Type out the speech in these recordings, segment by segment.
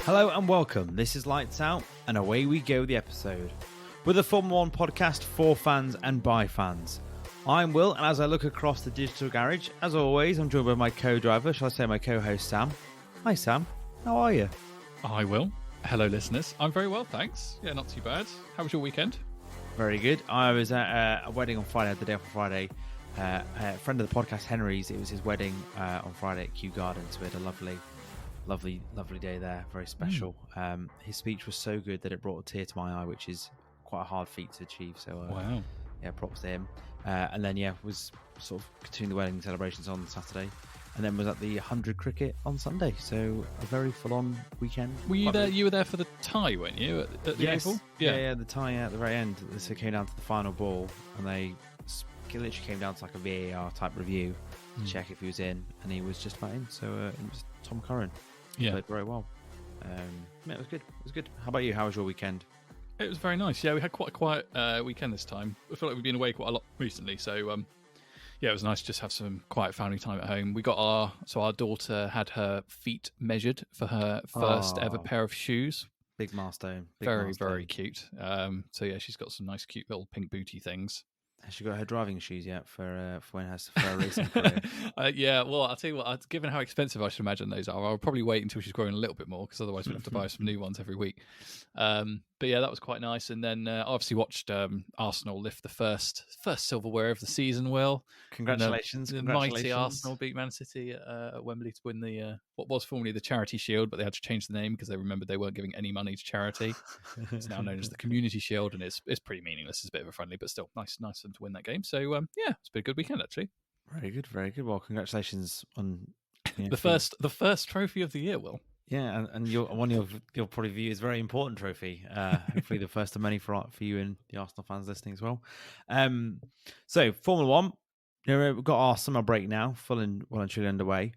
Hello and welcome. This is Lights Out, and away we go with the episode. We're the Formula 1 podcast for fans and by fans. I'm Will, and as I look across the digital garage, as always, I'm joined by my co-driver, shall I say my co-host Sam. Hi Sam, how are you? Hi Will. Hello listeners. I'm very well, thanks. Yeah, not too bad. How was your weekend? Very good. I was at a wedding on Friday, the day after Friday. A friend of the podcast, Henry's, it was his wedding on Friday at Kew Gardens. We had a lovely day there, very special. His speech was so good that it brought a tear to my eye, which is quite a hard feat to achieve. So Wow. Yeah, props to him. And then was sort of continuing the wedding celebrations on Saturday, and then was at the 100 cricket on Sunday. So a very full-on weekend. Were you there? You were there for the tie, weren't you? At the Oval? Yeah, the tie at the very end. So it came down to the final ball, and they literally came down to like a VAR type review to check if he was in, and he was just about in. So it was Tom Curran. Yeah, played very well. It was good. It was good. How about you? How was your weekend? It was very nice. Yeah, we had quite a quiet weekend this time. I feel like we've been away quite a lot recently, so yeah, it was nice to just have some quiet family time at home. We got our daughter had her feet measured for her first ever pair of shoes. Big milestone. Very cute. So yeah, she's got some nice, cute little pink booty things. Has she got her driving shoes yet for when her racing career? Yeah, well, I'll tell you what, given how expensive I should imagine those are, I'll probably wait until she's growing a little bit more, because otherwise we'll have to buy some new ones every week. But yeah, that was quite nice. And then I obviously watched Arsenal lift the first silverware of the season, Will. Congratulations. The mighty Arsenal beat Man City at Wembley to win the what was formerly the Charity Shield, but they had to change the name because they remembered they weren't giving any money to charity. It's now known as the Community Shield, and it's pretty meaningless. It's a bit of a friendly, but still nice of them to win that game. So yeah, it's been a good weekend actually. Very good. Well, congratulations on the first trophy of the year, Will. Yeah, and you'll probably view as a very important trophy. Hopefully the first of many for you and the Arsenal fans listening as well. So Formula One, we've got our summer break now, well and truly underway.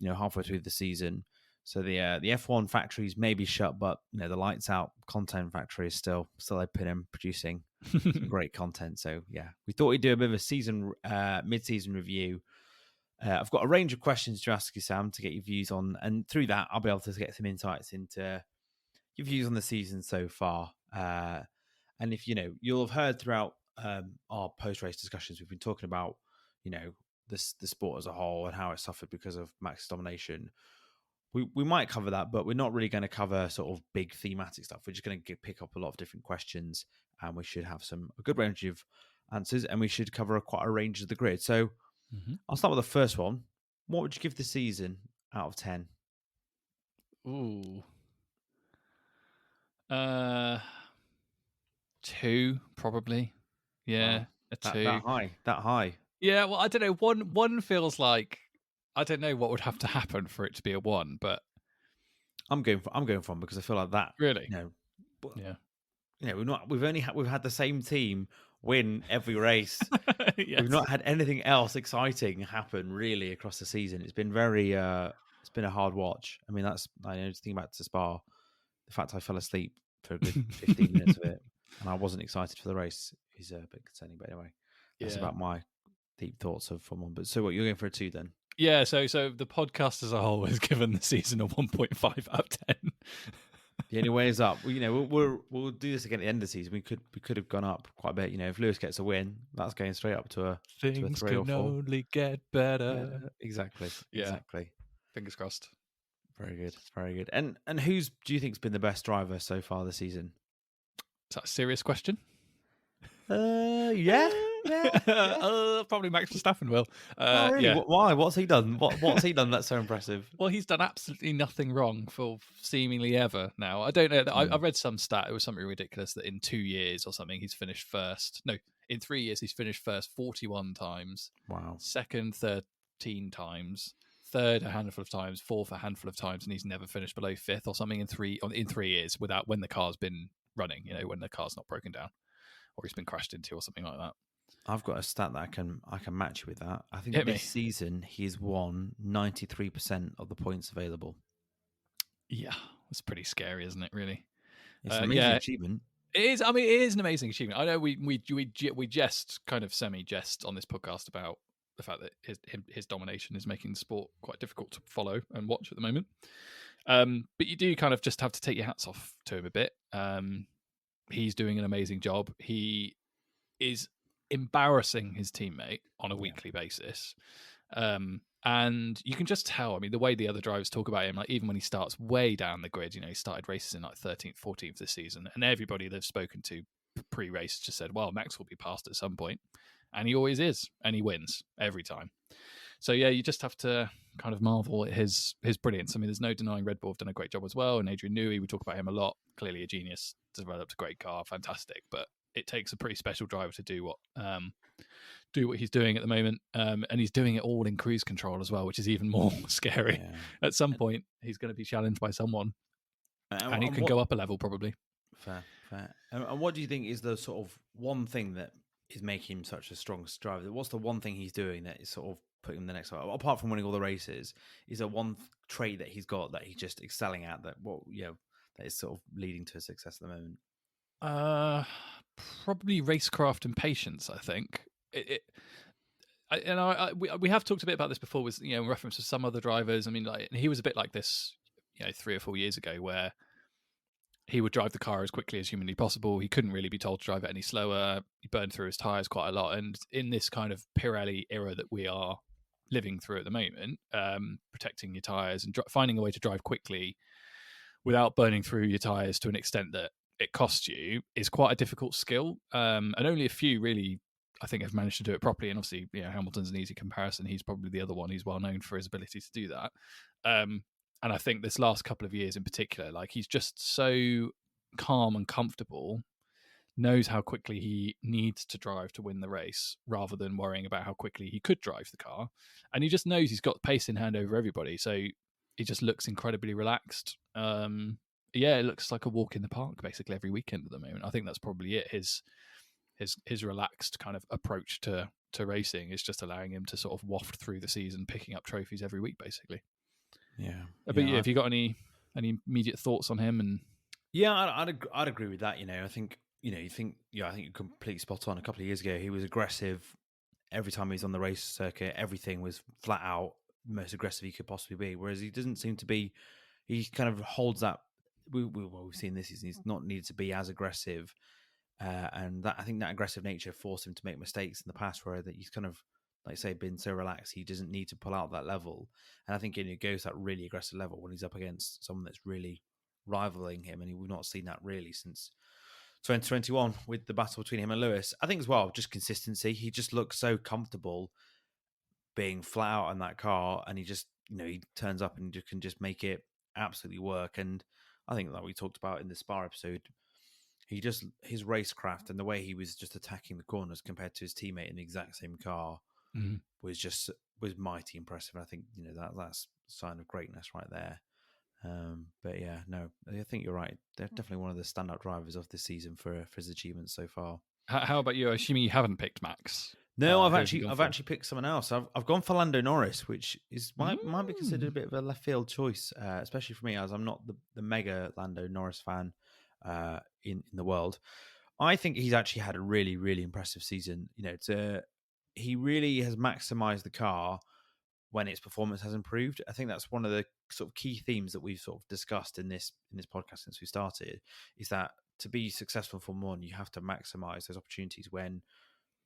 Halfway through the season. So the F1 factories may be shut, but the Lights Out content factory is still open and producing some great content. So yeah, we thought we'd do a bit of a season mid-season review. I've got a range of questions to ask you, Sam, to get your views on, and through that, I'll be able to get some insights into your views on the season so far. And if you'll have heard throughout our post-race discussions, we've been talking about the sport as a whole and how it suffered because of Max's domination. We might cover that, but we're not really going to cover sort of big thematic stuff. We're just going to pick up a lot of different questions, and we should have a good range of answers, and we should cover quite a range of the grid. So I'll start with the first one. What would you give the season out of 10? Ooh. 2, probably. Yeah, wow. A 2. That high. Yeah, well, I don't know. One feels like, I don't know what would have to happen for it to be a 1, but I'm going for 1 because I feel like that. Really? Yeah. We've had the same team win every race. Yes. We've not had anything else exciting happen really across the season. It's been it's been a hard watch. I mean, just thinking back to Spa, the fact I fell asleep for a good 15 minutes of it and I wasn't excited for the race is a bit concerning. But anyway, that's about my deep thoughts of Formula 1. But so what, you're going for a 2 then? Yeah, so the podcast as a whole has given the season a 1.5 out of 10. The only way is up. We'll do this again at the end of the season. We could have gone up quite a bit. If Lewis gets a win, that's going straight up to a things to a 3 or 4. Can only get better. Yeah, exactly. Yeah. Exactly. Fingers crossed. Very good. And who's do you think's been the best driver so far this season? Is that a serious question? Yeah. Probably Max Verstappen will. Really? Yeah. Why? What's he done? What's he done that's so impressive? Well, he's done absolutely nothing wrong for seemingly ever now. I don't know. I read some stat. It was something ridiculous that in 2 years or something, he's finished first. No, in 3 years, he's finished first 41 times. Wow. Second, 13 times. Third, a handful of times. Fourth, a handful of times. And he's never finished below fifth or something in 3 years without when the car's been running, when the car's not broken down or he's been crashed into or something like that. I've got a stat that I can match you with that. I think this season he's won 93% of the points available. Yeah, that's pretty scary, isn't it? Really, it's an amazing achievement. It is. I mean, it is an amazing achievement. I know we jest, kind of semi-jest on this podcast about the fact that his domination is making the sport quite difficult to follow and watch at the moment. But you do kind of just have to take your hats off to him a bit. He's doing an amazing job. He is embarrassing his teammate on a Yeah. weekly basis. And you can just tell, I mean, the way the other drivers talk about him, like even when he starts way down the grid, he started races in like 13th, 14th this season, and everybody they've spoken to pre-race just said, well, Max will be passed at some point. And he always is, and he wins every time. So yeah, you just have to kind of marvel at his brilliance. I mean, there's no denying Red Bull have done a great job as well. And Adrian Newey, we talk about him a lot. Clearly a genius, developed a great car, fantastic. But it takes a pretty special driver to do what he's doing at the moment, and he's doing it all in cruise control as well, which is even more scary. Yeah. At some point, he's going to be challenged by someone, and he And can what go up a level probably. fair, fair. And what do you think is the sort of one thing that is making him such a strong driver? What's the one thing he's doing that is sort of putting him the next level? Apart from winning all the races, is there one trait that he's got that he's just excelling at that is sort of leading to success at the moment? Uh, Probably racecraft and patience. I think we have talked a bit about this before with in reference to some other drivers. I mean, like he was a bit like this 3 or 4 years ago, where he would drive the car as quickly as humanly possible. He couldn't really be told to drive it any slower. He burned through his tires quite a lot. And in this kind of Pirelli era that we are living through at the moment, protecting your tires and finding a way to drive quickly without burning through your tires to an extent that it costs you is quite a difficult skill. And only a few really, I think, have managed to do it properly. And obviously, Hamilton's an easy comparison. He's probably the other one. He's well known for his ability to do that. And I think this last couple of years in particular, like he's just so calm and comfortable, knows how quickly he needs to drive to win the race rather than worrying about how quickly he could drive the car. And he just knows he's got pace in hand over everybody. So he just looks incredibly relaxed. Yeah, it looks like a walk in the park basically every weekend at the moment. I think that's probably it. His relaxed kind of approach to racing is just allowing him to sort of waft through the season, picking up trophies every week, basically. Yeah, But yeah, have you got any immediate thoughts on him? And yeah, I'd agree with that. I think I think you're completely spot on. A couple of years ago, he was aggressive every time he was on the race circuit. Everything was flat out the most aggressive he could possibly be. Whereas he doesn't seem to be. He kind of holds that. We've seen this season. He's not needed to be as aggressive, and that I think that aggressive nature forced him to make mistakes in the past, where that he's kind of like say been so relaxed he doesn't need to pull out that level. And I think it goes that really aggressive level when he's up against someone that's really rivaling him, and we've not seen that really since 2021 with the battle between him and Lewis. I think as well, just consistency. He just looks so comfortable being flat out in that car, and he just he turns up and can just make it absolutely work. And I think that we talked about in the Spa episode, his racecraft and the way he was just attacking the corners compared to his teammate in the exact same car was mighty impressive. And I think that's a sign of greatness right there. But yeah, no, I think you're right. They're definitely one of the standout drivers of this season for his achievements so far. how about you? Assuming you haven't picked Max. No, Who have you gone I've for? actually picked someone else. I've gone for Lando Norris, which is might be considered a bit of a left field choice, especially for me, as I'm not the mega Lando Norris fan in the world. I think he's actually had a really, really impressive season. He really has maximized the car when its performance has improved. I think that's one of the sort of key themes that we've sort of discussed in this podcast since we started, is that to be successful for Formula One, you have to maximize those opportunities when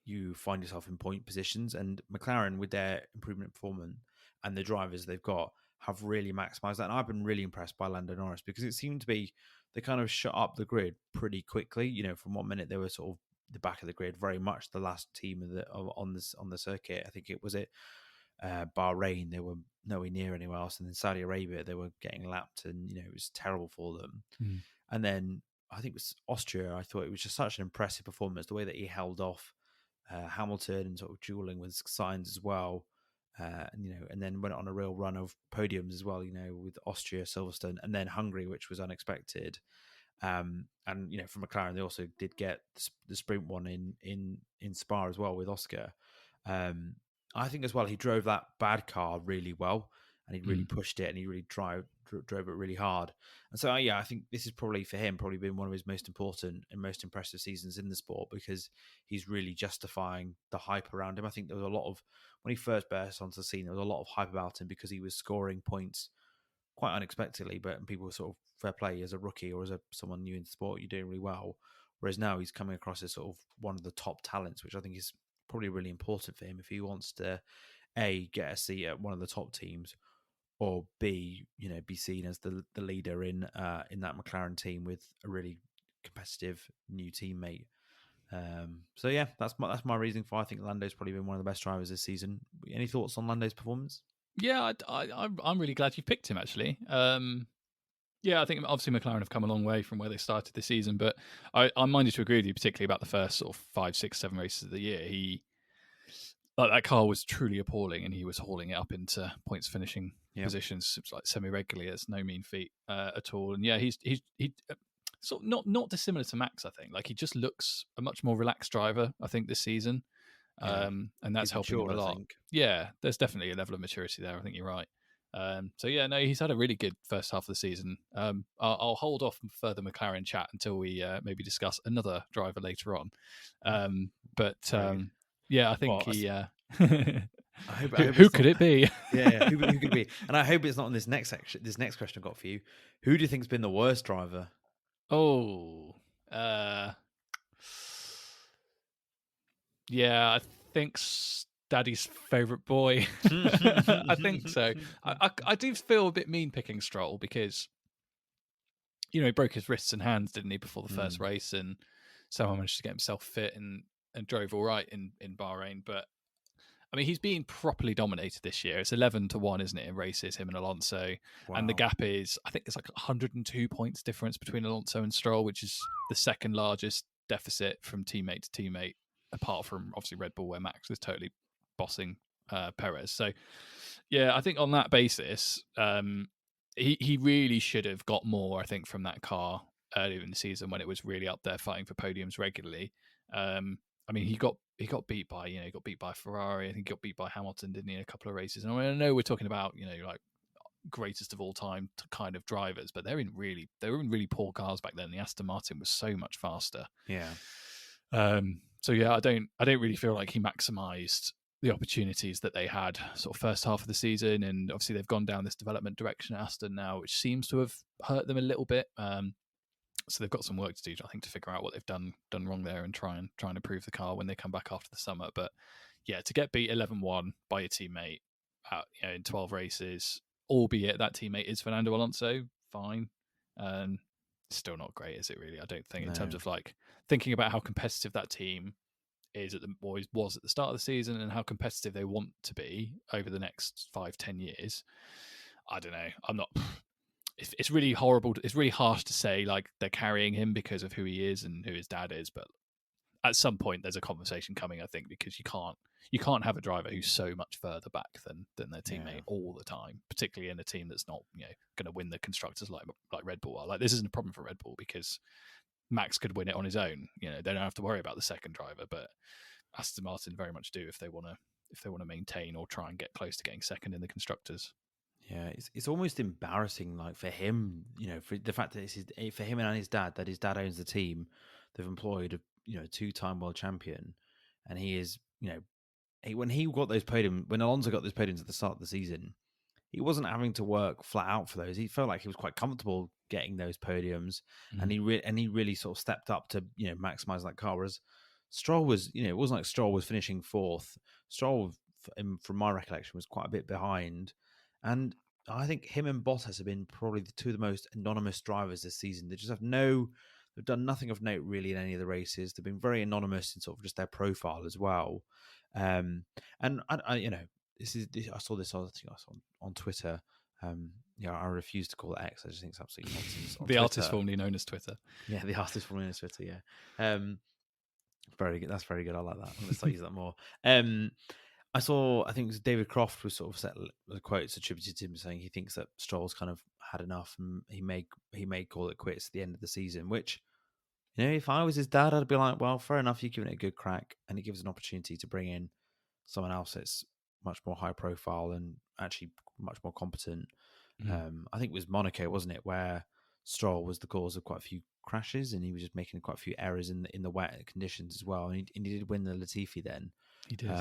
you find yourself in point positions. And McLaren, with their improvement in performance and the drivers they've got, have really maximized that. And I've been really impressed by Lando Norris because it seemed to be they kind of shut up the grid pretty quickly. From 1 minute they were sort of the back of the grid, very much the last team on the circuit. I think it was Bahrain, they were nowhere near anywhere else, and then Saudi Arabia they were getting lapped, and it was terrible for them. And then I think it was Austria. I thought it was just such an impressive performance, the way that he held off Hamilton and sort of dueling with Sainz as well. And then went on a real run of podiums as well, with Austria, Silverstone, and then Hungary, which was unexpected. And from McLaren, they also did get the sprint one in Spa as well with Oscar. I think as well, he drove that bad car really well, and he really pushed it, and he really drove it really hard. And so, I think this is probably for him, probably been one of his most important and most impressive seasons in the sport, because he's really justifying the hype around him. I think there was a lot of, when he first burst onto the scene, there was a lot of hype about him because he was scoring points quite unexpectedly, but people were sort of fair play as a rookie or as someone new in the sport, you're doing really well. Whereas now he's coming across as sort of one of the top talents, which I think is probably really important for him if he wants to A, get a seat at one of the top teams, or B, be seen as the leader in that McLaren team with a really competitive new teammate. So yeah, that's my reasoning for. I think Lando's probably been one of the best drivers this season. Any thoughts on Lando's performance? Yeah, I'm really glad you picked him actually. Yeah, I think obviously McLaren have come a long way from where they started the season, but I'm minded to agree with you, particularly about the first sort of 5, 6, 7 races of the year. That car was truly appalling, and he was hauling it up into points finishing Yeah, positions like semi regularly. It's no mean feat at all. And yeah, he sort of not dissimilar to Max. I think like he just looks a much more relaxed driver. I think this season, yeah, and that's he's helping him a matured, I lot. think. Yeah, there's definitely a level of maturity there. I think you're right. So yeah, no, he's had a really good first half of the season. I'll hold off from further McLaren chat until we maybe discuss another driver later on. But Very good. yeah, I think Well, he. I hope Who it's not. could it be? Yeah, who could it be? And I hope it's not in this next section. This next question I've got for you. Who do you think's been the worst driver? Oh, yeah, I think Daddy's favorite boy. I think so. I do feel a bit mean picking Stroll because he broke his wrists and hands, didn't he, before the first race, and somehow managed to get himself fit and drove all right in Bahrain. But I mean, he's being properly dominated this year. It's 11-1, isn't it, in races, him and Alonso, and the Wow. gap is, I think, it's like 102 points difference between Alonso and Stroll, which is the second largest deficit from teammate to teammate, apart from obviously Red Bull, where Max was totally bossing Perez. So, yeah, I think on that basis, he really should have got more, I think, from that car earlier in the season when it was really up there fighting for podiums regularly. I mean, he got beat by he got beat by Ferrari. I think he got beat by Hamilton, didn't he, in a couple of races? And I mean, I know we're talking about like greatest of all time kind of drivers, but they were in really poor cars back then. The Aston Martin was so much faster. Yeah. So yeah, I don't really feel like he maximised the opportunities that they had sort of first half of the season, and obviously they've gone down this development direction at Aston now, which seems to have hurt them a little bit. So they've got some work to do, I think, to figure out what they've done wrong there and try and improve the car when they come back after the summer. But yeah, to get beat 11-1 by your teammate in 12 races, albeit that teammate is Fernando Alonso, fine. Still not great, is it really? I don't think, in terms No. of like thinking about how competitive that team is was at the start of the season and how competitive they want to be over the next 5-10 years. I don't know. I'm not. It's really horrible. It's really harsh to say like they're carrying him because of who he is and who his dad is, but at some point there's a conversation coming, I think, because you can't have a driver who's so much further back than their teammate all the time, particularly in a team that's not going to win the constructors like Red Bull are. Like, this isn't a problem for Red Bull because Max could win it on his own. They don't have to worry about the second driver, but Aston Martin very much do if they want to maintain or try and get close to getting second in the constructors. Yeah, it's almost embarrassing, like for him, for the fact that for him and his dad, that his dad owns the team. They've employed a two-time world champion, and he is, when Alonso got those podiums at the start of the season, he wasn't having to work flat out for those. He felt like he was quite comfortable getting those podiums, and he really sort of stepped up to maximize that car. Whereas Stroll was, it wasn't like Stroll was finishing fourth. Stroll, from my recollection, was quite a bit behind. And I think him and Bottas have been probably the two of the most anonymous drivers this season. They've done nothing of note really in any of the races. They've been very anonymous in sort of just their profile as well. And I saw this I think I saw on Twitter. I refuse to call it X. I just think it's absolutely nonsense. On the Twitter. artist formerly known as Twitter. Yeah, the artist formerly known as Twitter. Yeah. Very good. That's very good. I like that. I'm going to start using that more. I think it was David Croft was sort of set the quotes attributed to him saying he thinks that Stroll's kind of had enough and he may call it quits at the end of the season, which, if I was his dad, I'd be like, well, fair enough. You're giving it a good crack, and it gives an opportunity to bring in someone else that's much more high profile and actually much more competent. I think it was Monaco, wasn't it, where Stroll was the cause of quite a few crashes, and he was just making quite a few errors in the wet conditions as well. And he did win the Latifi then. He did.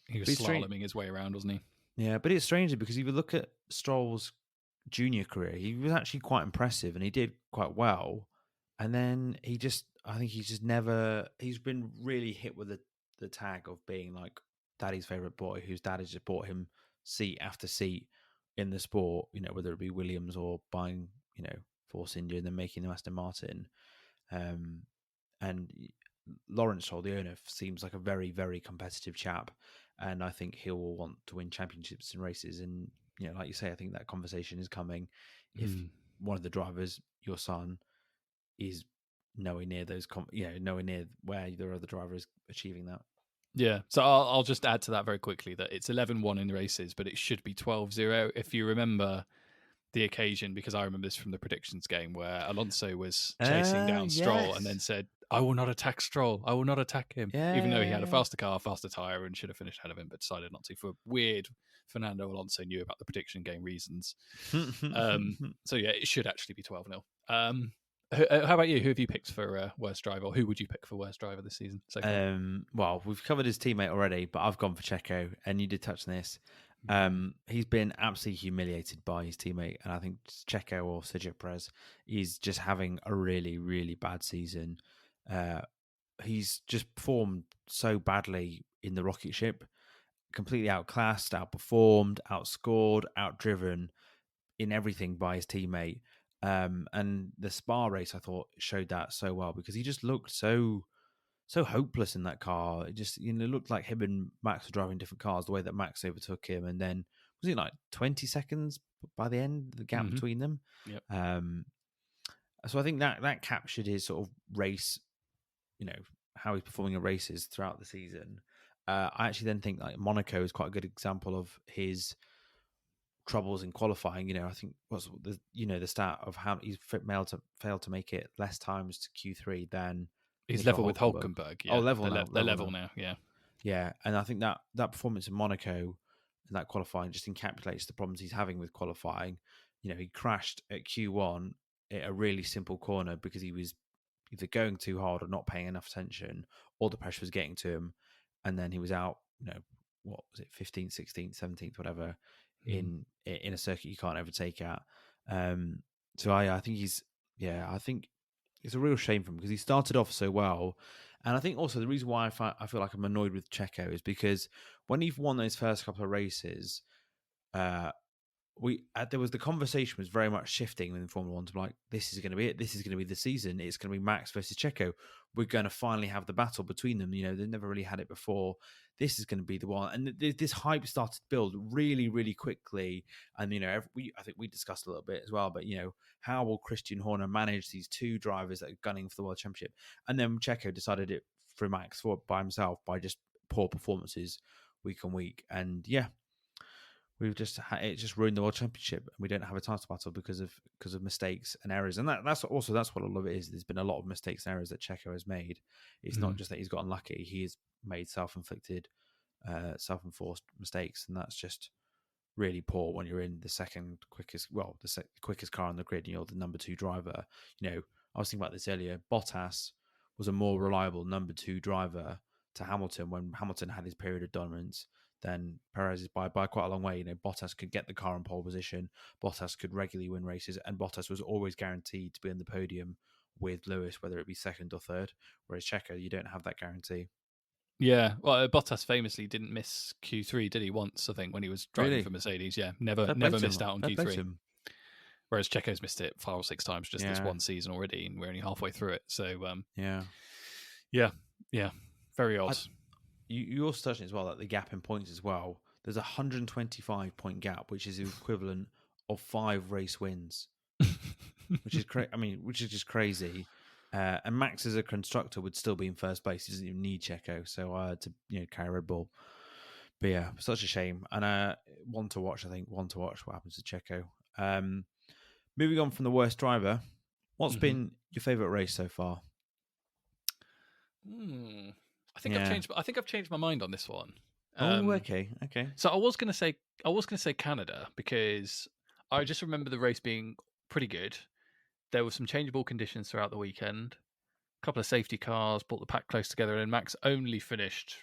He was But it's strange. slaloming his way around, wasn't he? Yeah, but it's strange because if you look at Stroll's junior career, he was actually quite impressive and he did quite well. And then I think he's just never, he's been really hit with the tag of being like daddy's favorite boy, whose dad has just bought him seat after seat in the sport, whether it be Williams or buying, Force India and then making the Aston Martin. Um, and Lawrence Stroll, the owner, seems like a very, very competitive chap, and I think he will want to win championships and races. And like you say, I think that conversation is coming. If Mm. one of the drivers, your son, is nowhere near nowhere near where the other driver is achieving that. Yeah, so I'll just add to that very quickly that it's 11-1 in races, but it should be 12-0 if you remember the occasion, because I remember this from the predictions game where Alonso was chasing down Stroll and then Yes, said, "I will not attack Stroll. I will not attack him," even though he had a yeah. faster car, faster tyre, and should have finished ahead of him, but decided not to for weird Fernando Alonso knew about the prediction game reasons. So yeah, it should actually be 12-0. How about you? Who have you picked for worst driver, or who would you pick for worst driver this season so far? Well, we've covered his teammate already, but I've gone for Checo, and you did touch on this. He's been absolutely humiliated by his teammate, and I think Checo or Sergio Perez is just having a really, really bad season. He's just performed so badly in the rocket ship, completely outclassed, outperformed, outscored, outdriven in everything by his teammate. And the Spa race, I thought, showed that so well because he just looked so hopeless in that car. It just looked like him and Max were driving different cars. The way that Max overtook him, and then was it like 20 seconds by the end, the gap between them. Yep. So I think that captured his sort of race, how he's performing in races throughout the season. I actually then think like Monaco is quite a good example of his troubles in qualifying. I think was the stat of how he's failed to make it less times to Q3 than He's Nico level with Hulkenberg. Hulkenberg. Oh, Yeah, level now, they're level level now. now. Yeah. Yeah, and I think that performance in Monaco and that qualifying just encapsulates the problems he's having with qualifying. He crashed at Q1 at a really simple corner because he was either going too hard or not paying enough attention, or the pressure was getting to him, and then he was out. What was it, 15th, 16th, 17th, whatever, in a circuit you can't overtake at. So I think I think it's a real shame for him because he started off so well. And I think also the reason why I feel like I'm annoyed with Checo is because when he's won those first couple of races, uh, there was the conversation was very much shifting in Formula One to like, this is going to be it. This is going to be the season. It's going to be Max versus Checo. We're going to finally have the battle between them. They've never really had it before. This is going to be the one. And this hype started to build really, really quickly. And I think we discussed a little bit as well. But how will Christian Horner manage these two drivers that are gunning for the World Championship? And then Checo decided it for Max by himself by just poor performances week on week. And we've it just ruined the World Championship, and we don't have a title battle because of mistakes and errors. And that's what a lot of it is. There's been a lot of mistakes and errors that Checo has made. It's not just that he's got unlucky; he's made self-inflicted, self-enforced mistakes, and that's just really poor when you're in the second quickest, quickest car on the grid, and you're the number two driver. I was thinking about this earlier. Bottas was a more reliable number two driver to Hamilton when Hamilton had his period of dominance. Then Perez is by quite a long way. Bottas could get the car in pole position. Bottas could regularly win races, and Bottas was always guaranteed to be on the podium with Lewis, whether it be second or third. Whereas Checo, you don't have that guarantee. Yeah, well, Bottas famously didn't miss Q3, did he? Once, I think, when he was driving Really, for Mercedes. Yeah, never fair play to missed him. out on Fair play to Q3. him. Whereas Checo's missed it 5 or 6 times just this Yeah, one season already, and we're only halfway through it. So, yeah. yeah, very odd. You also touched on it as well that the gap in points as well. There's a 125 point gap, which is the equivalent of 5 race wins, which is which is just crazy. And Max as a constructor would still be in first place. He doesn't even need Checo, so to carry Red Bull. But yeah, such a shame. And one to watch. I think one to watch what happens to Checo. Moving on from the worst driver, what's been your favourite race so far? I think I've changed my mind on this one. Okay. So I was gonna say Canada because I just remember the race being pretty good. There were some changeable conditions throughout the weekend. A couple of safety cars brought the pack close together, and Max only finished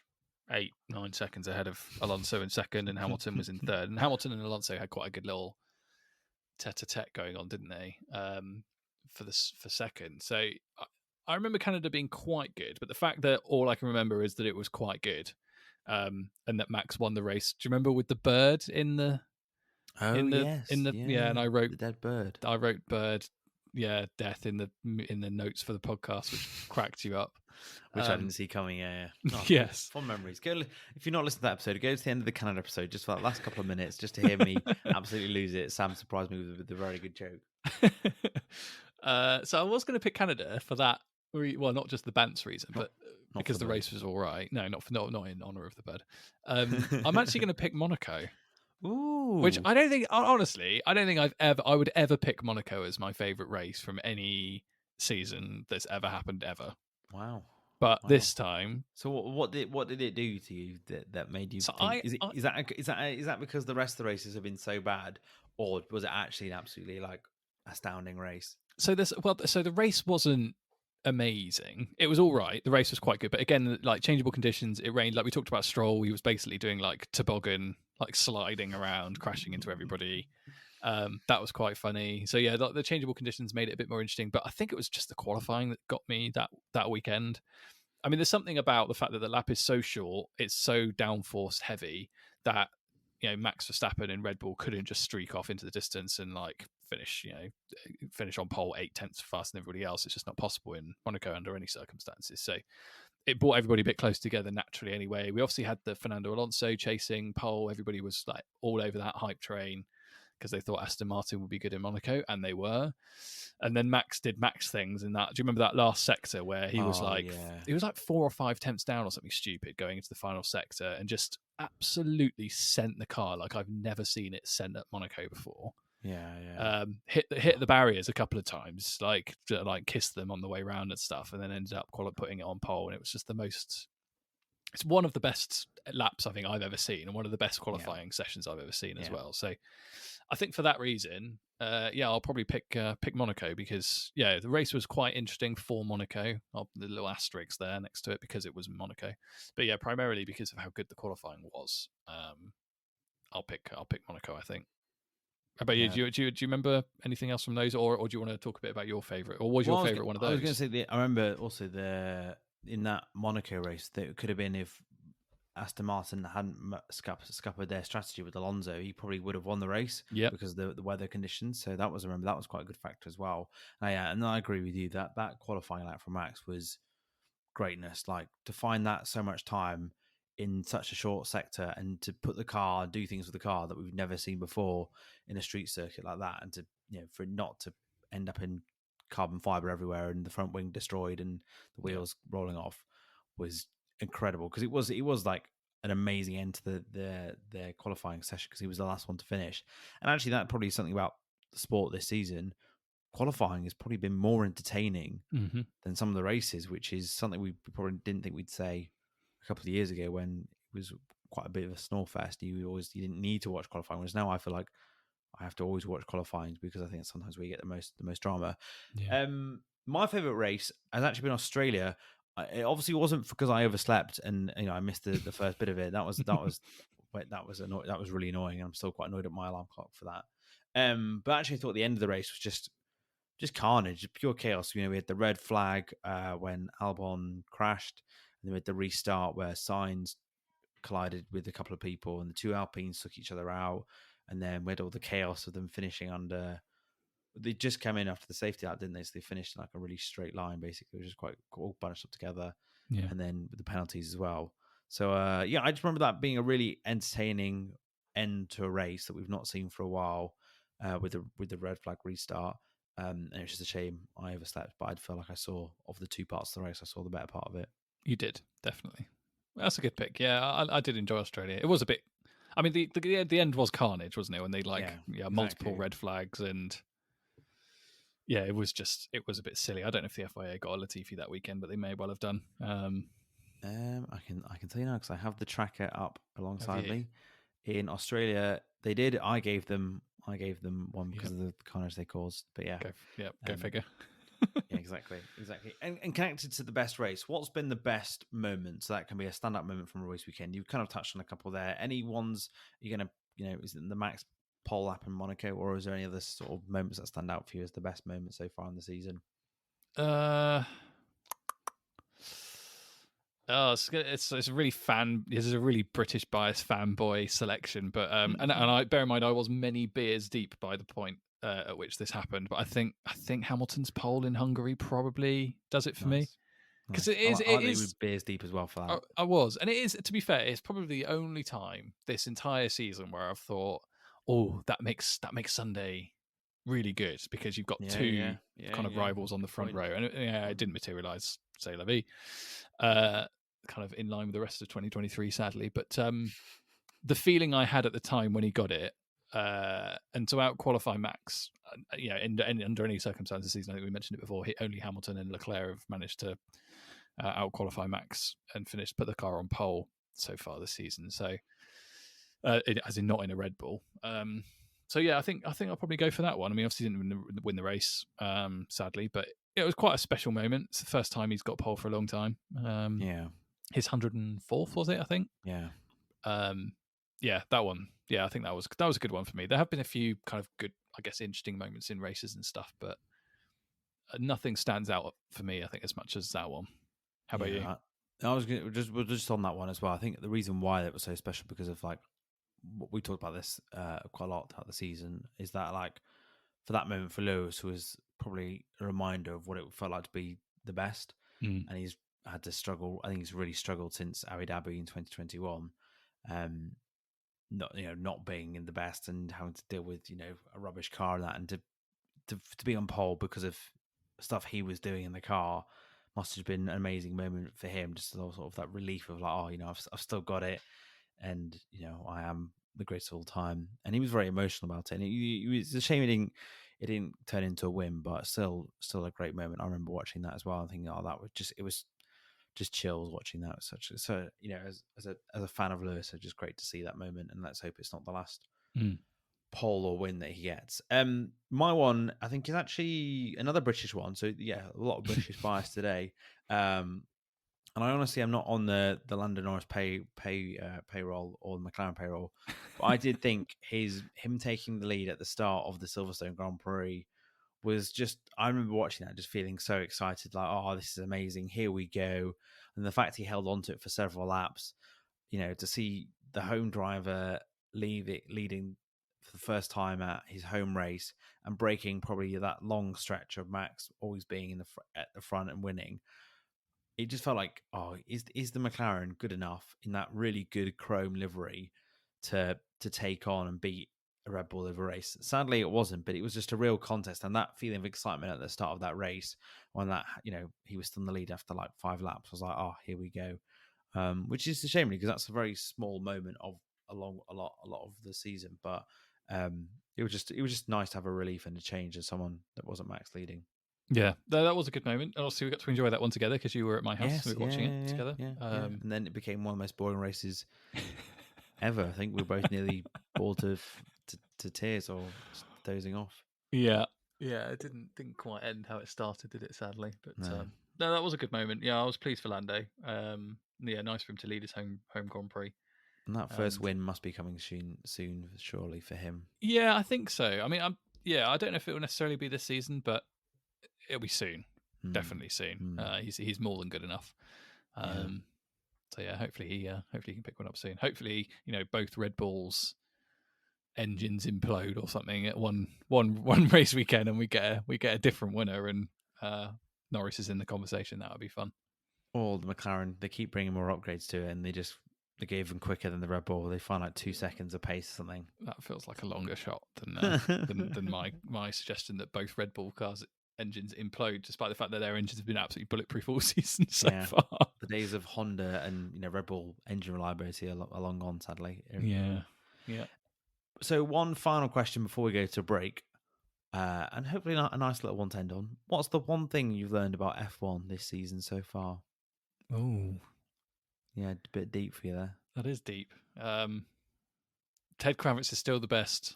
8-9 seconds ahead of Alonso in second, and Hamilton was in third. And Hamilton and Alonso had quite a good little tete-a-tete going on, didn't they? For second. So I remember Canada being quite good, but the fact that all I can remember is that it was quite good, and that Max won the race. Do you remember with the bird in the Oh yes, yeah? And yeah, the dead bird, I wrote bird, yeah, death in the notes for the podcast, which cracked you up. which I didn't see coming. Yeah, yeah. Oh, cool. Yes. Fond memories. If you're not listening to that episode, go to the end of the Canada episode just for that last couple of minutes, just to hear me absolutely lose it. Sam surprised me with a very good joke. So I was going to pick Canada for that. Well, not just the Bants reason, but Not because for the the bird. race was all right. No, not in honor of the bird. I'm actually going to pick Monaco, Ooh, which I don't think. Honestly, I don't think I would ever pick Monaco as my favorite race from any season that's ever happened ever. wow. But Wow. this time, So what did it do to you that made you so think? Is that because the rest of the races have been so bad, or was it actually an absolutely like astounding race? so the race wasn't amazing. It was all right. The race was quite good, but again, like changeable conditions. It rained. Like we talked about Stroll, he was basically doing like toboggan, like sliding around, crashing into everybody. That was quite funny. So yeah, the changeable conditions made it a bit more interesting. But I think it was just the qualifying that got me that weekend. I mean, there's something about the fact that the lap is so short, it's so downforce heavy that Max Verstappen and Red Bull couldn't just streak off into the distance and like finish on pole 8 tenths faster than everybody else. It's just not possible in Monaco under any circumstances. So it brought everybody a bit close together naturally anyway. We obviously had the Fernando Alonso chasing pole. Everybody was like all over that hype train because they thought Aston Martin would be good in Monaco, and they were. And then Max did Max things in that. Do you remember that last sector where he was like 4 or 5 tenths down or something stupid going into the final sector and just absolutely sent the car like I've never seen it sent at Monaco before. Yeah. Hit the barriers a couple of times, like kissed them on the way around and stuff, and then ended up putting it on pole. And it was just it's one of the best laps I think I've ever seen, and one of the best qualifying sessions I've ever seen as well. So I think for that reason, I'll probably pick Monaco because the race was quite interesting for Monaco. The little asterisk there next to it because it was Monaco, but primarily because of how good the qualifying was. I'll pick Monaco, I think. How about you? Do you remember anything else from those, or do you want to talk a bit about your favorite, or was your favorite one of those? I was going to say I remember also in that Monaco race that it could have been if Aston Martin hadn't scuppered their strategy with Alonso, he probably would have won the race because of the weather conditions. So that was quite a good factor as well. And I agree with you that qualifying lap for Max was greatness. Like to find that so much time in such a short sector and to put the car, do things with the car that we've never seen before in a street circuit like that, and to for it not to end up in carbon fiber everywhere and the front wing destroyed and the wheels rolling off was incredible because it was like an amazing end to their qualifying session because he was the last one to finish. And actually that probably is something about the sport this season. Qualifying has probably been more entertaining than some of the races, which is something we probably didn't think we'd say a couple of years ago when it was quite a bit of a snore fest. You didn't need to watch qualifying, whereas now I feel like I have to always watch qualifying because I think sometimes we get the most drama. My favorite race has actually been Australia. It obviously wasn't because I overslept and I missed the first bit of it. That was really annoying. I'm still quite annoyed at my alarm clock for that. But actually, I thought the end of the race was just carnage, pure chaos. We had the red flag when Albon crashed, and then we had the restart where Sainz collided with a couple of people, and the two Alpines took each other out, and then we had all the chaos of them finishing under. They just came in after the safety lap, didn't they? So they finished in like a really straight line, basically, which is quite all bunched up together. And then with the penalties as well. So I just remember that being a really entertaining end to a race that we've not seen for a while, with the red flag restart. And it's just a shame I overslept, but I feel like I saw, of the two parts of the race, I saw the better part of it. You did, definitely. That's a good pick. Yeah, I did enjoy Australia. It was a bit. I mean, the end was carnage, wasn't it? When they multiple red flags and it was a bit silly. I don't know if the FIA got a Latifi that weekend, but they may well have done. I can tell you now because I have the tracker up alongside me. In Australia, they did. I gave them one because of the carnage they caused. But go figure. Yeah, exactly. And connected to the best race, what's been the best moment? So that can be a stand-up moment from a race weekend. You've kind of touched on a couple there. Any ones you're gonna, is it the Max pole lap in Monaco, or is there any other sort of moments that stand out for you as the best moments so far in the season? Oh, it's a really This is a really British biased fanboy selection, but and I bear in mind I was many beers deep by the point at which this happened. But I think Hamilton's pole in Hungary probably does it for me, Nice, because nice. I like that you were beers deep as well for that. I was, and it is, to be fair, it's probably the only time this entire season where I've thought, oh, that makes Sunday really good, because you've got two kind of rivals on the front row, and it didn't materialize, say la vie, kind of in line with the rest of 2023, sadly. But the feeling I had at the time when he got it, and to out qualify Max, under any circumstances this season, I think we mentioned it before, only Hamilton and Leclerc have managed to out qualify Max and put the car on pole so far this season. So, as in not in a Red Bull. So yeah, I think I'll probably go for that one. I mean, obviously didn't win the race, sadly, but it was quite a special moment. It's the first time he's got pole for a long time. His 104th, was it? I think. Yeah. Yeah, that one. Yeah, I think that was a good one for me. There have been a few kind of good, I guess, interesting moments in races and stuff, but nothing stands out for me, I think, as much as that one. How about you? I was just on that one as well. I think the reason why it was so special, because of like what we talked about this quite a lot throughout the season, is that like for that moment for Lewis was probably a reminder of what it felt like to be the best, and he's had to struggle. I think he's really struggled since Abu Dhabi in 2021, not being in the best and having to deal with a rubbish car and that, and to be on pole because of stuff he was doing in the car must have been an amazing moment for him. Just sort of that relief of like, oh, I've still got it, and I am the greatest of all time. And he was very emotional about it. And it's a shame it didn't turn into a win, but still a great moment. I remember watching that as well and thinking, oh, it was just chills watching that. So as a fan of Lewis, it's just great to see that moment. And let's hope it's not the last pole or win that he gets. My one, I think, is actually another British one. So yeah, a lot of British bias today. And I honestly am not on the Lando Norris payroll or the McLaren payroll, but I did think him taking the lead at the start of the Silverstone Grand Prix was just, I remember watching that, just feeling so excited, like, oh, this is amazing, here we go. And the fact he held on to it for several laps, to see the home driver leading for the first time at his home race and breaking probably that long stretch of Max always being at the front and winning. It just felt like, oh, is the McLaren good enough in that really good chrome livery to take on and beat a Red Bull livery race? Sadly, it wasn't, but it was just a real contest, and that feeling of excitement at the start of that race, when that he was still in the lead after like 5 laps, I was like, oh, here we go. Which is a shame because that's a very small moment of a lot of the season, but it was just nice to have a relief and a change as someone that wasn't Max leading. Yeah, that was a good moment. And also, we got to enjoy that one together because you were at my house. Yes, we were watching it together. Yeah. And then it became one of the most boring races ever. I think we were both nearly bored to tears or dozing off. Yeah, it didn't quite end how it started, did it? Sadly, but no, that was a good moment. Yeah, I was pleased for Lando. Yeah, nice for him to lead his home Grand Prix. And that first win must be coming soon, surely, for him. Yeah, I think so. I mean, I don't know if it will necessarily be this season, but it'll be soon. Definitely soon. He's more than good enough. So yeah, hopefully he can pick one up soon. Hopefully, both Red Bulls engines implode or something at one race weekend, and we get a different winner, and Norris is in the conversation. That would be fun. Or the McLaren, they keep bringing more upgrades to it, and they go even quicker than the Red Bull. They find like 2 seconds of pace or something. That feels like a longer shot than my suggestion that both Red Bull cars engines implode, despite the fact that their engines have been absolutely bulletproof all season so far. The days of Honda and Red Bull engine reliability are long gone, sadly. Yeah. So one final question before we go to break, and hopefully a nice little one to end on. What's the one thing you've learned about F1 this season so far? Oh, yeah, a bit deep for you there. That is deep. Ted Kravitz is still the best,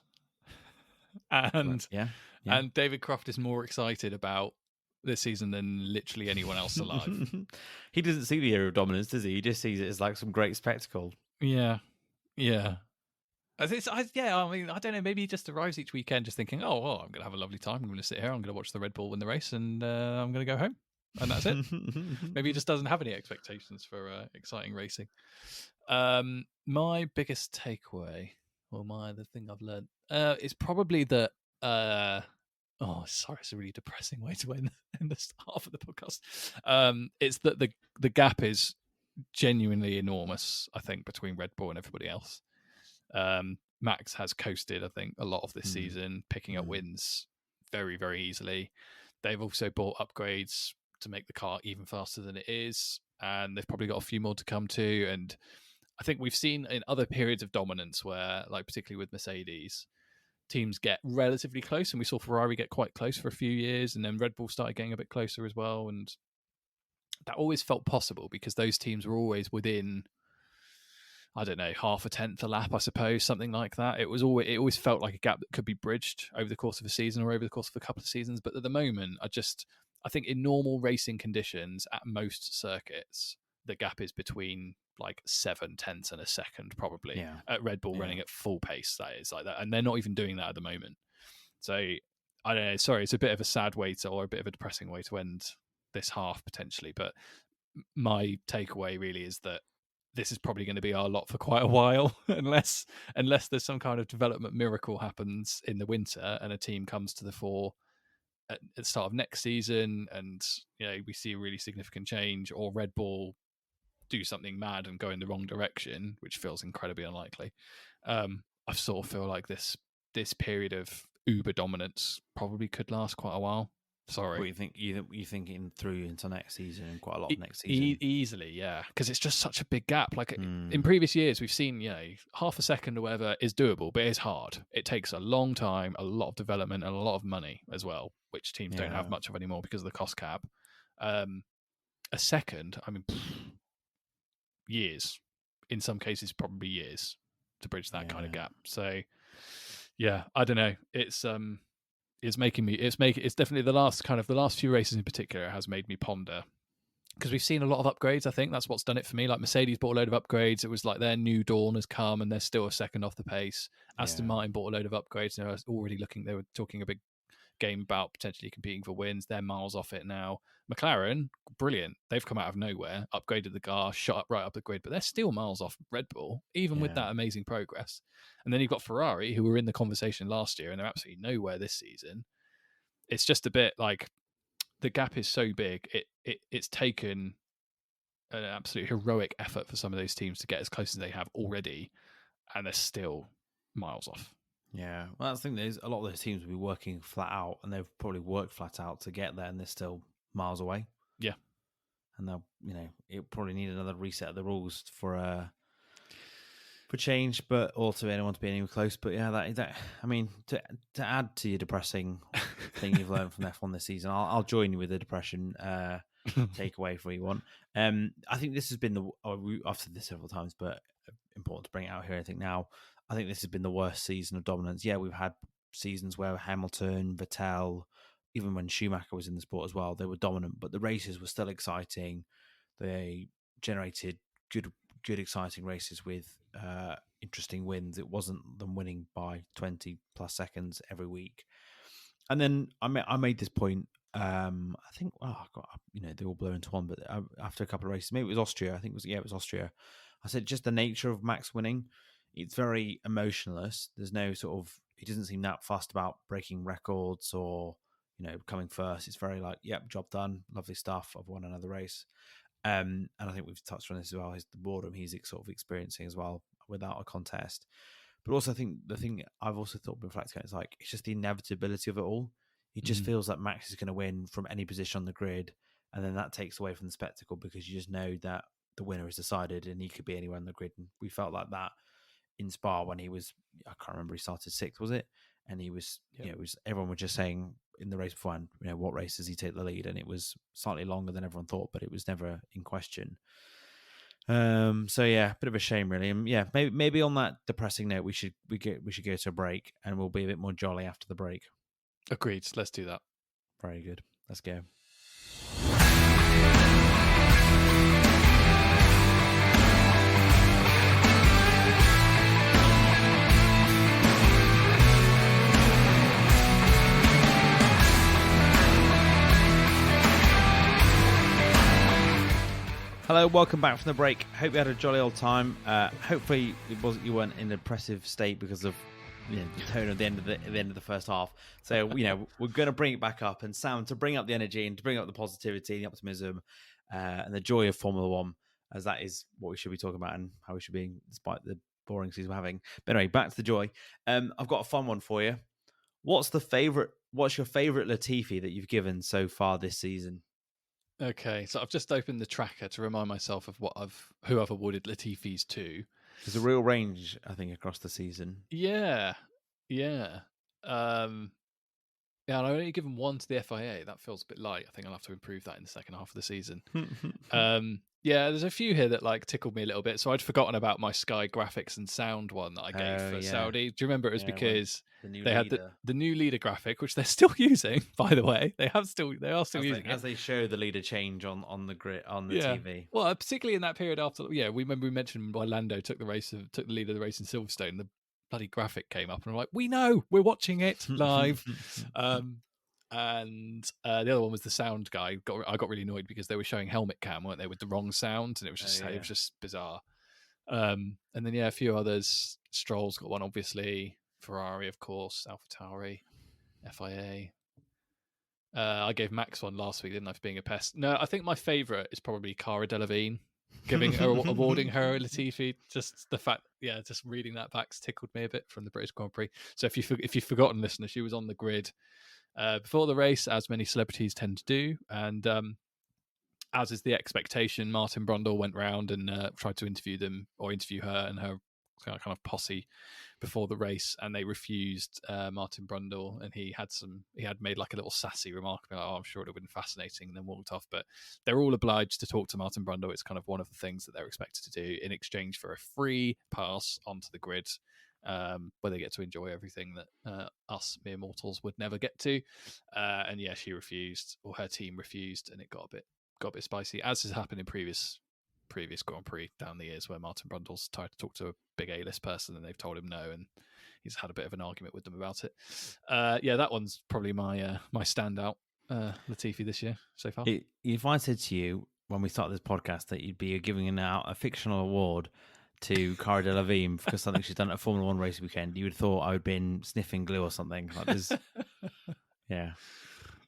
and and David Croft is more excited about this season than literally anyone else alive. He doesn't see the era of dominance, does he? He just sees it as like some great spectacle. Yeah. I mean, I don't know. Maybe he just arrives each weekend just thinking, oh, well, I'm going to have a lovely time. I'm going to sit here. I'm going to watch the Red Bull win the race, and I'm going to go home. And that's it. Maybe he just doesn't have any expectations for exciting racing. My biggest takeaway, or the thing I've learned, is probably that. Sorry, it's a really depressing way to end this half of the podcast. It's that the gap is genuinely enormous, I think, between Red Bull and everybody else. Max has coasted, I think, a lot of this season, picking up wins very, very easily. They've also bought upgrades to make the car even faster than it is, and they've probably got a few more to come to. And I think we've seen in other periods of dominance where, like particularly with Mercedes, teams get relatively close, and we saw Ferrari get quite close for a few years, and then Red Bull started getting a bit closer as well. And that always felt possible because those teams were always within, I don't know, half a tenth a lap, I suppose, something like that. It always felt like a gap that could be bridged over the course of a season or over the course of a couple of seasons. But at the moment, I think in normal racing conditions at most circuits, the gap is between like 7/10 and a second, probably, at Red Bull running at full pace. That is like that. And they're not even doing that at the moment. So I don't know. Sorry, it's a bit of a sad way or a bit of a depressing way to end this half potentially. But my takeaway really is that this is probably going to be our lot for quite a while, unless there's some kind of development miracle happens in the winter and a team comes to the fore at the start of next season, and we see a really significant change, or Red Bull do something mad and go in the wrong direction, which feels incredibly unlikely. I sort of feel like this period of uber dominance probably could last quite a while. Sorry. What you thinking through into next season and quite a lot of next season? Easily, yeah, because it's just such a big gap. Like in previous years, we've seen half a second or whatever is doable, but it's hard. It takes a long time, a lot of development, and a lot of money as well, which teams don't have much of anymore because of the cost cap. A second, I mean, years. In some cases, probably years to bridge that kind of gap. So, yeah, I don't know. It's definitely the last few races in particular has made me ponder, because we've seen a lot of upgrades. I think that's what's done it for me. Like Mercedes bought a load of upgrades. It was like their new dawn has come and they're still a second off the pace. Aston Martin bought a load of upgrades. They were talking a big game about potentially competing for wins. They're miles off it now. McLaren, brilliant. They've come out of nowhere, upgraded the car, shot up right up the grid, but they're still miles off Red Bull, even with that amazing progress. And then you've got Ferrari, who were in the conversation last year, and they're absolutely nowhere this season. It's just a bit like the gap is so big. It's taken an absolute heroic effort for some of those teams to get as close as they have already, and they're still miles off. Yeah, well, that's the thing. There's a lot of those teams will be working flat out, and they've probably worked flat out to get there, and they're still miles away. Yeah, and they'll, it probably need another reset of the rules for change, but also anyone to be anywhere close. But yeah, that I mean, to add to your depressing thing you've learned from F1 this season, I'll join you with the depression takeaway if you want. I think this has been I've said this several times, but important to bring it out here. I think this has been the worst season of dominance. Yeah, we've had seasons where Hamilton, Vettel, even when Schumacher was in the sport as well, they were dominant, but the races were still exciting. They generated good exciting races with interesting wins. It wasn't them winning by 20 plus seconds every week. And then I made this point. I think they all blur into one, but after a couple of races, maybe it was Austria. I think it was Austria. I said just the nature of Max winning. It's very emotionless. There's no he doesn't seem that fussed about breaking records or coming first. It's very like, yep, job done, lovely stuff. I've won another race. And I think we've touched on this as well, is the boredom he's sort of experiencing as well without a contest. But also I think the thing I've also thought reflecting on is like, it's just the inevitability of it all. It just feels like Max is going to win from any position on the grid. And then that takes away from the spectacle because you just know that the winner is decided and he could be anywhere on the grid. And we felt like that in Spa when he was, I can't remember, he started sixth, was it? And he was, everyone was just saying in the race before, what race does he take the lead? And it was slightly longer than everyone thought, but it was never in question. So yeah, bit of a shame really. And yeah, maybe on that depressing note, we should go to a break and we'll be a bit more jolly after the break. Agreed. Let's do that. Very good. Let's go. Hello, welcome back from the break. Hope you had a jolly old time. Hopefully, you weren't in a depressive state because of the tone at the end of the first half. So we're going to bring it back up, and Sam, to bring up the energy and to bring up the positivity, the optimism, and the joy of Formula One, as that is what we should be talking about and how we should be, despite the boring season we're having. But anyway, back to the joy. I've got a fun one for you. What's your favorite Latifi that you've given so far this season? Okay, so I've just opened the tracker to remind myself of who I've awarded Latifi's to. There's a real range, I think, across the season. Yeah, yeah. Yeah, and I only given one to the FIA. That feels a bit light. I think I'll have to improve that in the second half of the season. Yeah, there's a few here that like tickled me a little bit. So I'd forgotten about my Sky graphics and sound one that I gave for Saudi. Do you remember? It was because they had the new leader graphic, which they're still using. By the way, they are still using it as they show the leader change on the grid on the TV. Well, particularly in that period after, we remember we mentioned why Lando took the lead of the race in Silverstone. The bloody graphic came up, and I'm like, we know, we're watching it live. And the other one was the sound guy. I got really annoyed because they were showing helmet cam, weren't they, with the wrong sound, and it was just bizarre. And then a few others. Stroll's got one, obviously. Ferrari, of course. AlphaTauri, FIA. I gave Max one last week, didn't I, for being a pest? No, I think my favourite is probably Cara Delevingne, awarding her a Latifi. Just the fact, just reading that back's tickled me a bit from the British Grand Prix. So if you've forgotten, listener, she was on the grid before the race, as many celebrities tend to do, and as is the expectation, Martin Brundle went round and tried to interview her and her kind of posse before the race, and they refused Martin Brundle, and he had made like a little sassy remark about, I'm sure it would have been fascinating, and then walked off. But they're all obliged to talk to Martin Brundle. It's kind of one of the things that they're expected to do in exchange for a free pass onto the grid, where they get to enjoy everything that us mere mortals would never get to. And she refused, or her team refused, and it got a bit spicy, as has happened in previous Grand Prix down the years, where Martin Brundle's tried to talk to a big A-list person and they've told him no, and he's had a bit of an argument with them about it. That one's probably my standout Latifi this year so far. If I said to you when we started this podcast that you'd be giving out a fictional award to Cara Delevingne because something she's done at a Formula One race weekend, you would have thought I would have been sniffing glue or something. Like this. Yeah.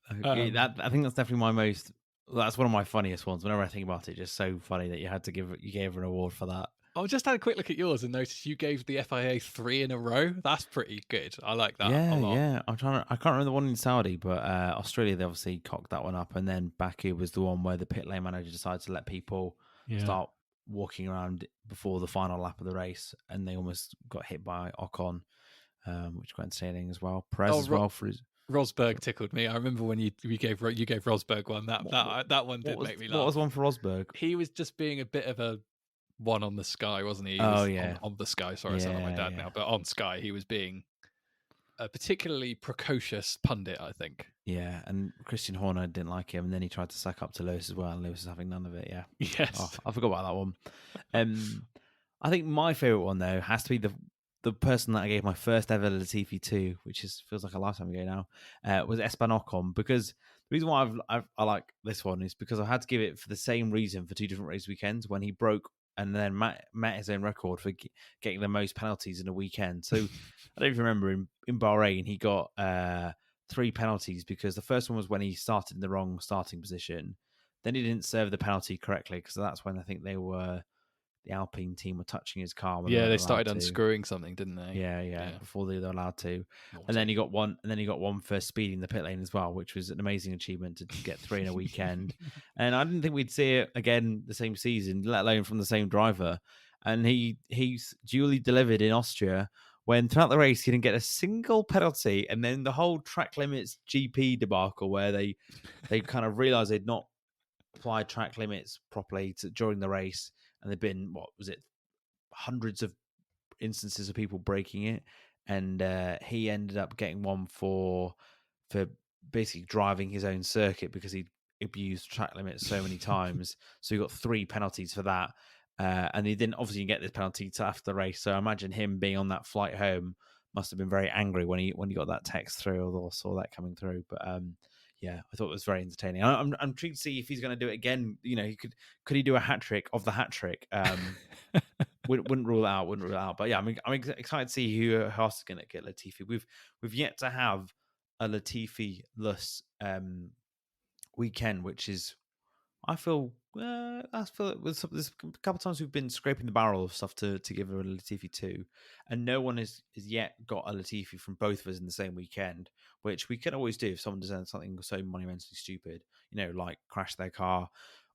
I think that's definitely my most. That's one of my funniest ones. Whenever I think about it, just so funny that you gave her an award for that. I just had a quick look at yours and noticed you gave the FIA 3 in a row. That's pretty good. I like that a lot. Yeah. I can't remember the one in Saudi, but Australia, they obviously cocked that one up. And then Baku was the one where the pit lane manager decided to let people start walking around before the final lap of the race. And they almost got hit by Ocon, which was quite entertaining as well. Perez as well for his... Rosberg tickled me. I remember when you gave Rosberg one. That one did make me laugh. What was one for Rosberg? He was just being a bit of a one on the Sky, wasn't he? On the Sky. Sorry, I sound like my dad now. But on Sky, he was being a particularly precocious pundit, I think. Yeah, and Christian Horner didn't like him, and then he tried to suck up to Lewis as well, and Lewis was having none of it. Yeah. Yes. I forgot about that one. I think my favourite one though has to be the person that I gave my first ever Latifi to, which feels like a lifetime ago now, was Esteban Ocon, because the reason why I like this one is because I had to give it for the same reason for two different race weekends, when he broke and then met his own record for getting the most penalties in a weekend. So I don't even remember in Bahrain, he got 3 penalties because the first one was when he started in the wrong starting position. Then he didn't serve the penalty correctly, because that's when I think the Alpine team were touching his car. They started unscrewing something, didn't they? Yeah, before they were allowed to. And then he got one for speeding the pit lane as well, which was an amazing achievement to get 3 in a weekend. And I didn't think we'd see it again the same season, let alone from the same driver. And he's duly delivered in Austria, when throughout the race he didn't get a single penalty. And then the whole track limits GP debacle, where they kind of realised they'd not applied track limits properly during the race. And there've been, hundreds of instances of people breaking it. And he ended up getting one for basically driving his own circuit, because he abused track limits so many times. So he got 3 penalties for that. And he didn't obviously get this penalty till after the race. So I imagine him being on that flight home must have been very angry when he got that text through or saw that coming through. But yeah, I thought it was very entertaining. I'm intrigued to see if he's going to do it again. He could he do a hat trick of the hat trick? Wouldn't rule it out. Wouldn't rule it out. But yeah, I'm excited to see who else is going to get Latifi. We've yet to have a Latifi-less weekend, which is I feel there's a couple of times we've been scraping the barrel of stuff to give a Latifi to, and no one has yet got a Latifi from both of us in the same weekend, which we can always do if someone does something so monumentally stupid, like crash their car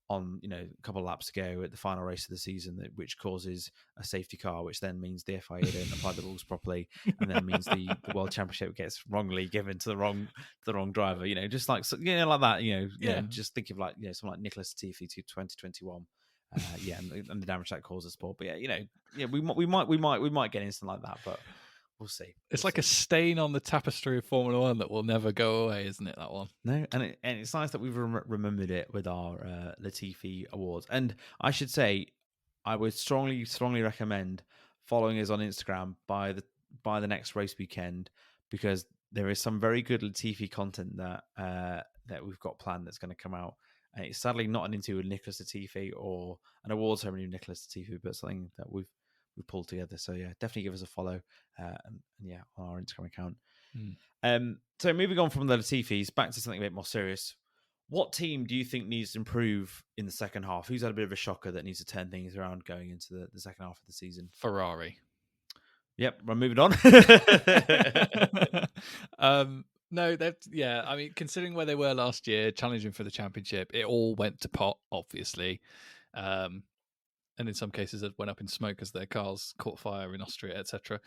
on a couple of laps ago at the final race of the season, which causes a safety car, which then means the FIA don't apply the rules properly, and then means the world championship gets wrongly given to the wrong driver. Just like like that. Yeah. Just think of like someone like Nicholas Latifi to 2021. And the damage that causes sport. But we might get into something like that, but we'll see. It's We'll like a see. stain on the tapestry of Formula One that will never go away, isn't it? That one. No, and it's nice that we've remembered it with our Latifi awards. And I should say, I would strongly recommend following us on Instagram by the next race weekend, because there is some very good Latifi content that we've got planned that's going to come out. And it's sadly not an interview with Nicholas Latifi or an award ceremony with Nicholas Latifi, but something that we've pulled together. So yeah, definitely give us a follow, and yeah, on our Instagram account. So moving on from the Latifis back to something a bit more serious. What team do you think needs to improve in the second half? Who's had a bit of a shocker that needs to turn things around going into the second half of the season? Ferrari. Yep, we're moving on. No, yeah. I mean, considering where they were last year, challenging for the championship, it all went to pot, obviously, and in some cases it went up in smoke as their cars caught fire in Austria, etc.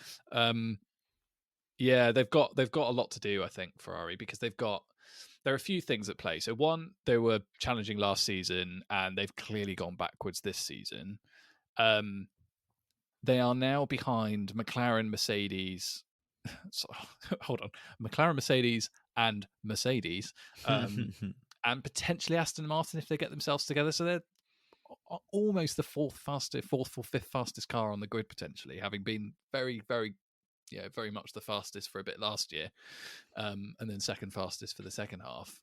Yeah, they've got a lot to do, I think, Ferrari, because there are a few things at play. So one, they were challenging last season, and they've clearly gone backwards this season. They are now behind McLaren, Mercedes. So, hold on, McLaren, Mercedes, and Mercedes, and potentially Aston Martin if they get themselves together. So they're almost the fourth or fifth fastest car on the grid potentially, having been very, very, very much the fastest for a bit last year, and then second fastest for the second half.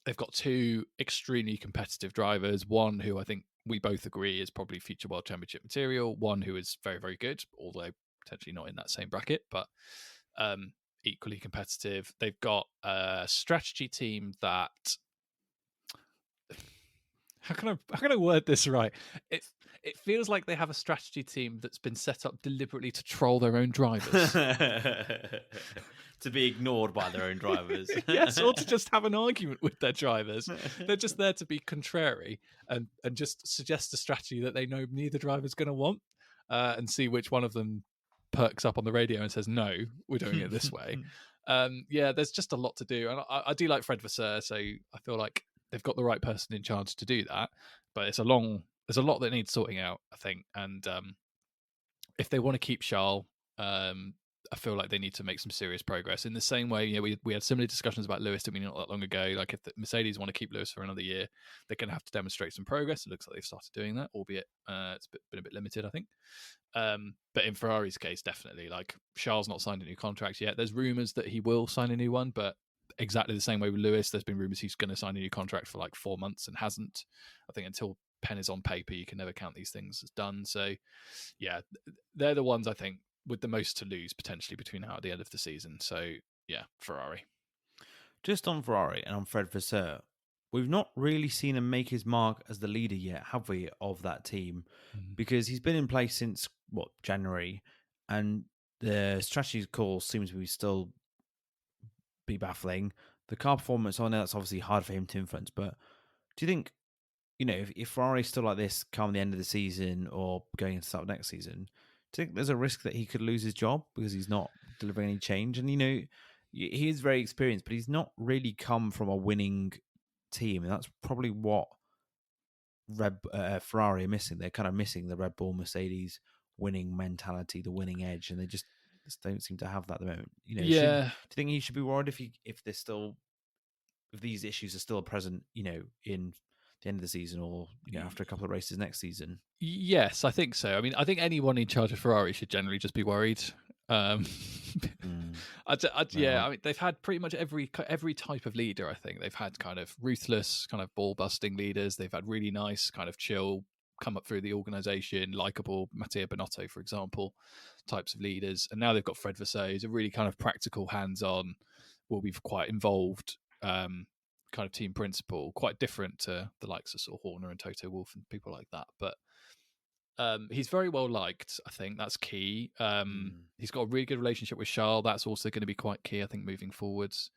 They've got two extremely competitive drivers. One who I think we both agree is probably future World Championship material. One who is very, very good, although potentially not in that same bracket, but equally competitive. They've got a strategy team that how can I word this right? It feels like they have a strategy team that's been set up deliberately to troll their own drivers. To be ignored by their own drivers. Yes, or to just have an argument with their drivers. They're just there to be contrary and just suggest a strategy that they know neither driver's going to want, and see which one of them perks up on the radio and says, no, we're doing it this way. There's just a lot to do. And I do like Fred Vasseur, so I feel like they've got the right person in charge to do that. But there's a lot that needs sorting out, I think. And if they want to keep Charles, I feel like they need to make some serious progress. In the same way, we had similar discussions about Lewis, didn't we, not that long ago? Like, if the Mercedes want to keep Lewis for another year, they're going to have to demonstrate some progress. It looks like they've started doing that, albeit it's been a bit limited, I think. But in Ferrari's case, definitely, like, Charles not signed a new contract yet. There's rumours that he will sign a new one, but exactly the same way with Lewis, there's been rumours he's going to sign a new contract for like 4 months and hasn't. I think until pen is on paper, you can never count these things as done. So, yeah, they're the ones I think with the most to lose potentially between now and the end of the season. So, yeah, Ferrari. Just on Ferrari and on Fred Vasseur, we've not really seen him make his mark as the leader yet, have we, of that team? Because he's been in place since, January, and the strategy call seems to be still be baffling. The car performance, I know that's obviously hard for him to influence, but do you think, if Ferrari's still like this come the end of the season or going into start of next season, do you think there's a risk that he could lose his job because he's not delivering any change? And, he is very experienced, but he's not really come from a winning team. And that's probably what Ferrari are missing. They're kind of missing the Red Bull, Mercedes winning mentality, the winning edge, and they just don't seem to have that at the moment. Do you think he should be worried if these issues are still present, in the end of the season or after a couple of races next season? Yes, I think so. I mean, I think anyone in charge of Ferrari should generally just be worried. Um, Mm, no, yeah, I mean, they've had pretty much every type of leader. I think they've had kind of ruthless, kind of ball busting leaders. They've had really nice, kind of chill, come up through the organization, likable Matteo Bonotto, for example, types of leaders. And now they've got Fred Vasseur, who's a really kind of practical, hands on, will be quite involved. Kind of team principal, quite different to the likes of sort of Horner and Toto Wolff and people like that. But he's very well liked. I think that's key. mm, He's got a really good relationship with Charles. That's also going to be quite key, I think, moving forwards.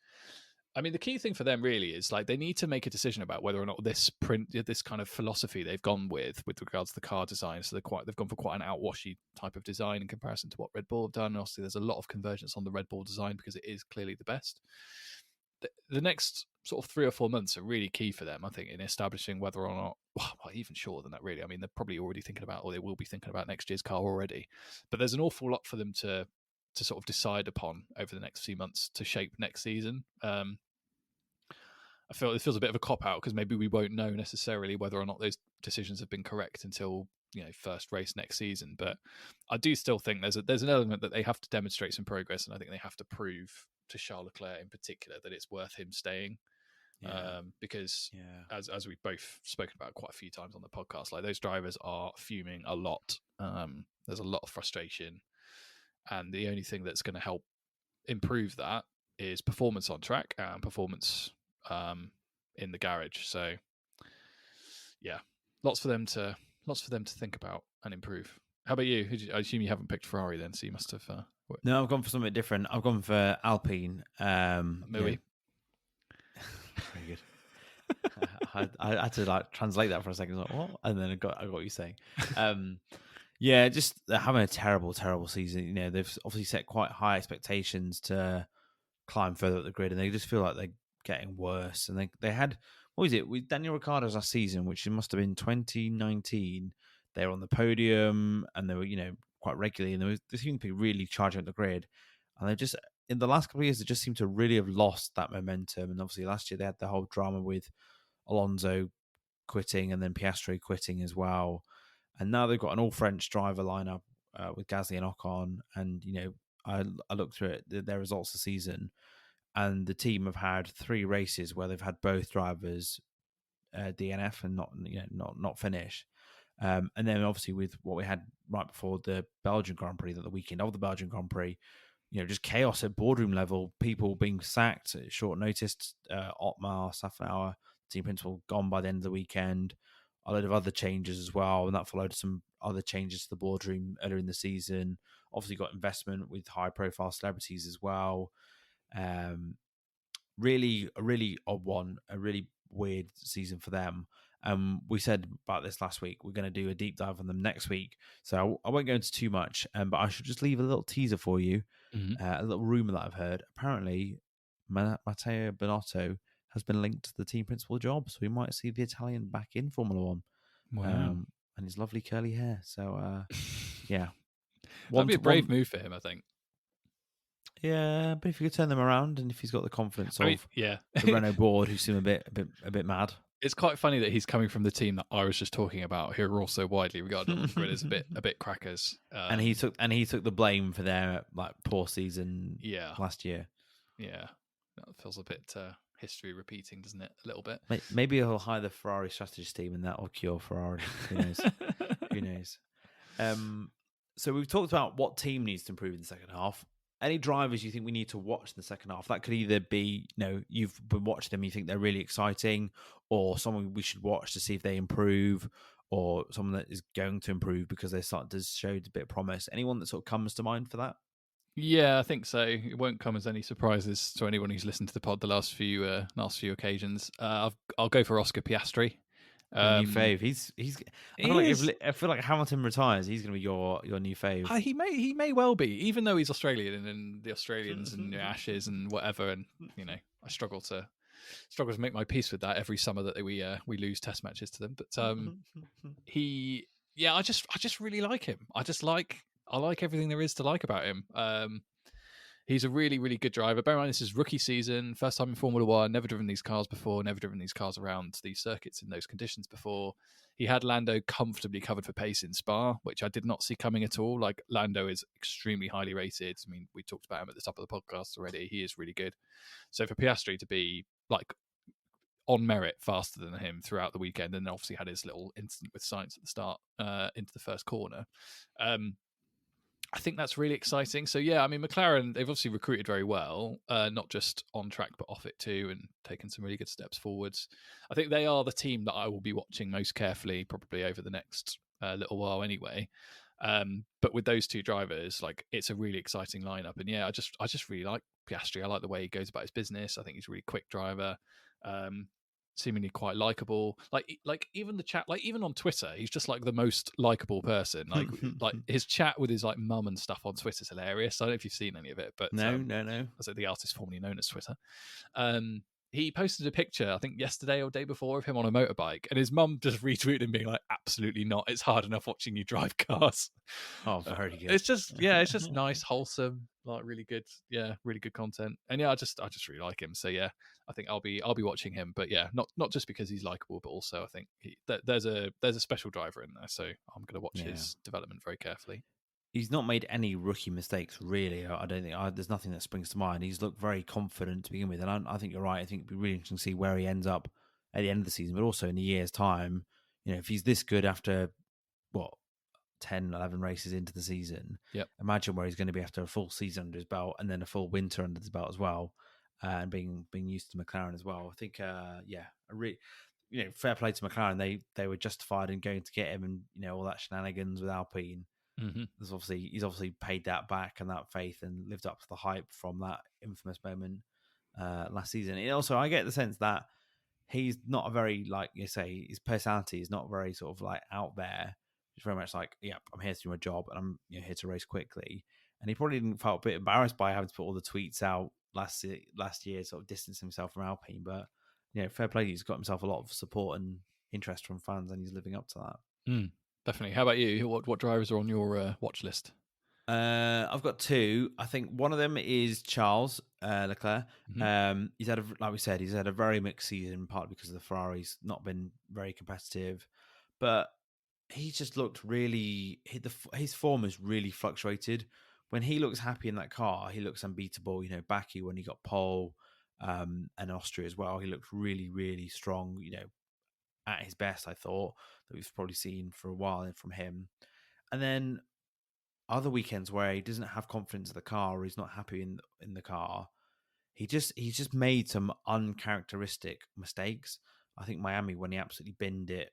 I mean, the key thing for them really is like they need to make a decision about whether or not this this kind of philosophy they've gone with regards to the car design. So they've gone for quite an outwashy type of design in comparison to what Red Bull have done. And obviously, there's a lot of convergence on the Red Bull design because it is clearly the best. The next sort of 3 or 4 months are really key for them, I think, in establishing whether or not, well, even shorter than that, really. I mean, they're probably already thinking about, or they will be thinking about next year's car already. But there's an awful lot for them to sort of decide upon over the next few months to shape next season. I feel it feels a bit of a cop out because maybe we won't know necessarily whether or not those decisions have been correct until first race next season. But I do still think there's an element that they have to demonstrate some progress, and I think they have to prove to Charles Leclerc in particular that it's worth him staying. yeah, Because yeah, as we've both spoken about quite a few times on the podcast, like those drivers are fuming a lot. There's a lot of frustration, and the only thing that's going to help improve that is performance on track and performance in the garage. So yeah, lots for them to think about and improve. How about you? I assume you haven't picked Ferrari then, so you must have. No, I've gone for something different. I've gone for Alpine. Maybe. Very good. I had to like translate that for a second. I was like, what? And then I got what you're saying. Yeah, just they're having a terrible, terrible season. They've obviously set quite high expectations to climb further up the grid, and they just feel like they're getting worse. And they had, what was it, with Daniel Ricciardo's last season, which it must have been 2019. They were on the podium and they were quite regularly, and they seemed to be really charging up the grid. And they just, in the last couple of years, they just seem to really have lost that momentum. And obviously last year they had the whole drama with Alonso quitting and then Piastri quitting as well. And now they've got an all French driver lineup with Gasly and Ocon. And I looked through their results this season, and the team have had 3 races where they've had both drivers DNF and not finish. And then obviously with what we had right before the Belgian Grand Prix, the weekend of the Belgian Grand Prix, just chaos at boardroom level, people being sacked at short notice. Otmar, Safnauer, team principal, gone by the end of the weekend. A lot of other changes as well, and that followed some other changes to the boardroom earlier in the season. Obviously, got investment with high-profile celebrities as well. Really, a really odd one, a really weird season for them. We said about this last week. We're going to do a deep dive on them next week, so I won't go into too much. But I should just leave a little teaser for you, a little rumor that I've heard. Apparently, Matteo Bonotto has been linked to the team principal job, so we might see the Italian back in Formula One. Wow. And his lovely curly hair. So, yeah, That'd be a brave one. move for him, I think. Yeah, but if you could turn them around, and if he's got the confidence of yeah, the Renault board, who seem a bit mad. It's quite funny that he's coming from the team that I was just talking about, who are also widely regarded on the grid as a bit crackers. And he took the blame for their poor season Yeah. last year. Yeah, that feels a bit history repeating, doesn't it? A little bit. Maybe he'll hire the Ferrari strategist team, and that will cure Ferrari. Who knows? Who knows? So we've talked about what team needs to improve in the second half. Any drivers you think we need to watch in the second half? That could either be, you've been watching them, you think they're really exciting, or someone we should watch to see if they improve, or someone that is going to improve because they start to show a bit of promise. Anyone that sort of comes to mind for that? Yeah, I think so. It won't come as any surprises to anyone who's listened to the pod the last few occasions. I'll go for Oscar Piastri. Your new fave. He's. I feel like Hamilton retires, he's going to be your new fave. He may well be, even though he's Australian and the Australians and Ashes and whatever. And I struggle to make my peace with that every summer that we lose Test matches to them. But I just really like him. I like everything there is to like about him. He's a really, really good driver. Bear in mind, this is rookie season, first time in Formula One, never driven these cars before, never driven these cars around these circuits in those conditions before. He had Lando comfortably covered for pace in Spa, which I did not see coming at all. Like, Lando is extremely highly rated. I mean, we talked about him at the top of the podcast already. He is really good. So for Piastri to be like on merit faster than him throughout the weekend, and obviously had his little incident with Sainz at the start into the first corner. I think that's really exciting. So yeah, I mean, McLaren, they've obviously recruited very well, not just on track but off it too, and taken some really good steps forwards. I think they are the team that I will be watching most carefully, probably over the next little while anyway. But with those two drivers, like, it's a really exciting lineup. And yeah, I just really like Piastri. I like the way he goes about his business. I think he's a really quick driver. Seemingly quite likable. Like even the chat, like even on Twitter, he's just like the most likable person. Like his chat with his like mum and stuff on Twitter is hilarious. I don't know if you've seen any of it, but No. as the artist formerly known as Twitter. He posted a picture, I think yesterday or day before, of him on a motorbike, and his mum just retweeted him being like, "Absolutely not! It's hard enough watching you drive cars." Oh, very good. It's just nice, wholesome, like really good, really good content. And yeah, I just really like him. So yeah, I think I'll be watching him. But yeah, not just because he's likable, but also I think there's a special driver in there. So I'm going to watch his development very carefully. He's not made any rookie mistakes, really. I don't think there's nothing that springs to mind. He's looked very confident to begin with, and I think you're right. I think it'd be really interesting to see where he ends up at the end of the season, but also in a year's time. You know, if he's this good after what 10, 11 races into the season, imagine where he's going to be after a full season under his belt and then a full winter under his belt as well, and being used to McLaren as well. I think, fair play to McLaren. They were justified in going to get him, and all that shenanigans with Alpine. Mm-hmm. He's obviously paid that back and that faith and lived up to the hype from that infamous moment last season. And also, I get the sense that he's not a very, like you say, his personality is not very sort of like out there. It's very much like, yeah, I'm here to do my job and I'm here to race quickly. And he probably didn't felt a bit embarrassed by having to put all the tweets out last year, sort of distancing himself from Alpine. But fair play, he's got himself a lot of support and interest from fans, and he's living up to that. Definitely. How about you? What drivers are on your watch list? I've got two. I think one of them is Charles Leclerc. Mm-hmm. Like we said, he's had a very mixed season, partly because of the Ferraris not been very competitive, but he's just looked really. His form has really fluctuated. When he looks happy in that car, he looks unbeatable. Backy when he got pole, and Austria as well, he looked really, really strong. At his best, I thought that we've probably seen for a while from him, and then other weekends where he doesn't have confidence in the car or he's not happy in the car, he's just made some uncharacteristic mistakes. I think Miami, when he absolutely binned it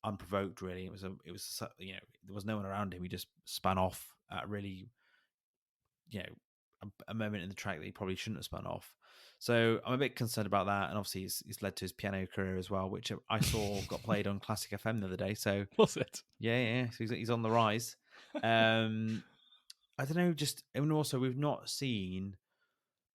unprovoked, really, it was there was no one around him. He just spun off at really a moment in the track that he probably shouldn't have spun off. So I'm a bit concerned about that, and obviously it's led to his piano career as well, which I saw got played on Classic FM the other day. So was it? Yeah. So he's on the rise. I don't know. And also we've not seen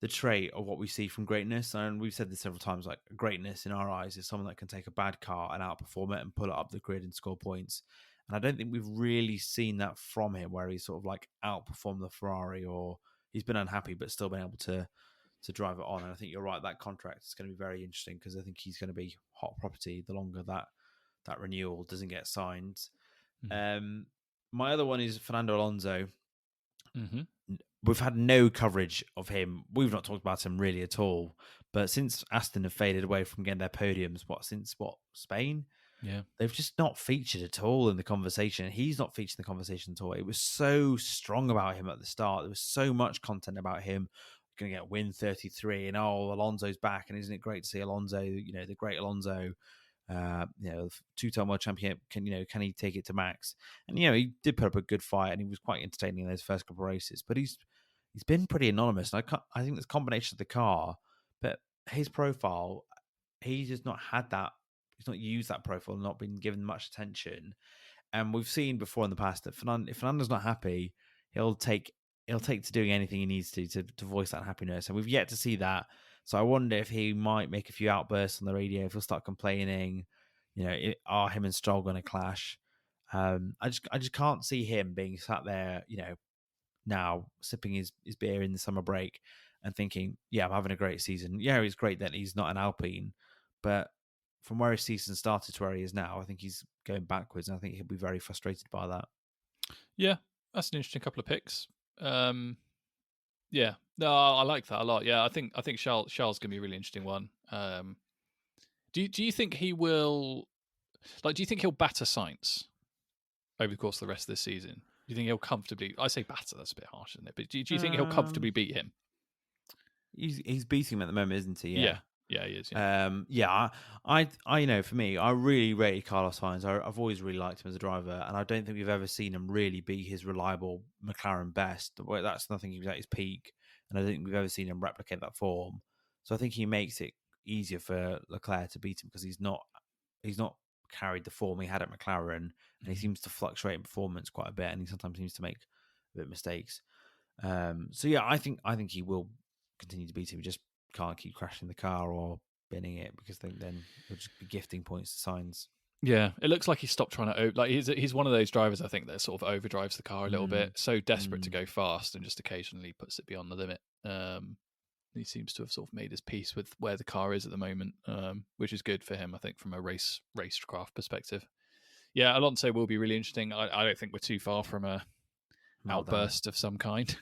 the trait of what we see from greatness, and we've said this several times. Like, greatness in our eyes is someone that can take a bad car and outperform it and pull it up the grid and score points. And I don't think we've really seen that from him, where he's sort of like outperformed the Ferrari, or he's been unhappy but still been able to drive it on. And I think you're right, that contract is going to be very interesting, because I think he's going to be hot property the longer that renewal doesn't get signed. Mm-hmm. My other one is Fernando Alonso. Mm-hmm. We've had no coverage of him. We've not talked about him really at all. But since Aston have faded away from getting their podiums, since Spain? Yeah. They've just not featured at all in the conversation. He's not featured in the conversation at all. It was so strong about him at the start. There was so much content about him. Going to get win 33, and Alonso's back, and isn't it great to see Alonso? The great Alonso. Two-time world champion. Can he take it to max? And he did put up a good fight, and he was quite entertaining in those first couple of races. But he's been pretty anonymous. And I think this combination of the car, but his profile, he's just not had that. He's not used that profile, not been given much attention. And we've seen before in the past that if Fernando's not happy, he'll take to doing anything he needs to voice that happiness. And we've yet to see that. So I wonder if he might make a few outbursts on the radio, if he'll start complaining. Are him and Stroll going to clash? I just can't see him being sat there, now, sipping his beer in the summer break and thinking, yeah, I'm having a great season. Yeah, it's great that he's not an Alpine, but from where his season started to where he is now, I think he's going backwards, and I think he'll be very frustrated by that. Yeah, that's an interesting couple of picks. Yeah, no, I like that a lot. Yeah, I think Charles gonna be a really interesting one. Do you think he will do you think he'll batter Sainz over the course of the rest of this season? Do you think he'll comfortably? I say batter, that's a bit harsh, isn't it? But do you think he'll comfortably beat him? He's beating him at the moment, isn't he? Yeah. Yeah, he is. Yeah. Yeah, for me, I really rated Carlos Sainz. I've always really liked him as a driver, and I don't think we've ever seen him really be his reliable McLaren best. That's nothing he was at his peak, and I don't think we've ever seen him replicate that form. So I think he makes it easier for Leclerc to beat him because he's not carried the form he had at McLaren, and he seems to fluctuate in performance quite a bit, and he sometimes seems to make a bit of mistakes. So yeah, I think he will continue to beat him. He just can't keep crashing the car or binning it because then he'll just be gifting points to Sainz. Yeah, it looks like he stopped trying to he's one of those drivers I think that sort of overdrives the car a little bit, so desperate to go fast and just occasionally puts it beyond the limit. He seems to have sort of made his peace with where the car is at the moment, which is good for him, I think, from a racecraft perspective. Yeah, Alonso will be really interesting. I don't think we're too far from a outburst of some kind.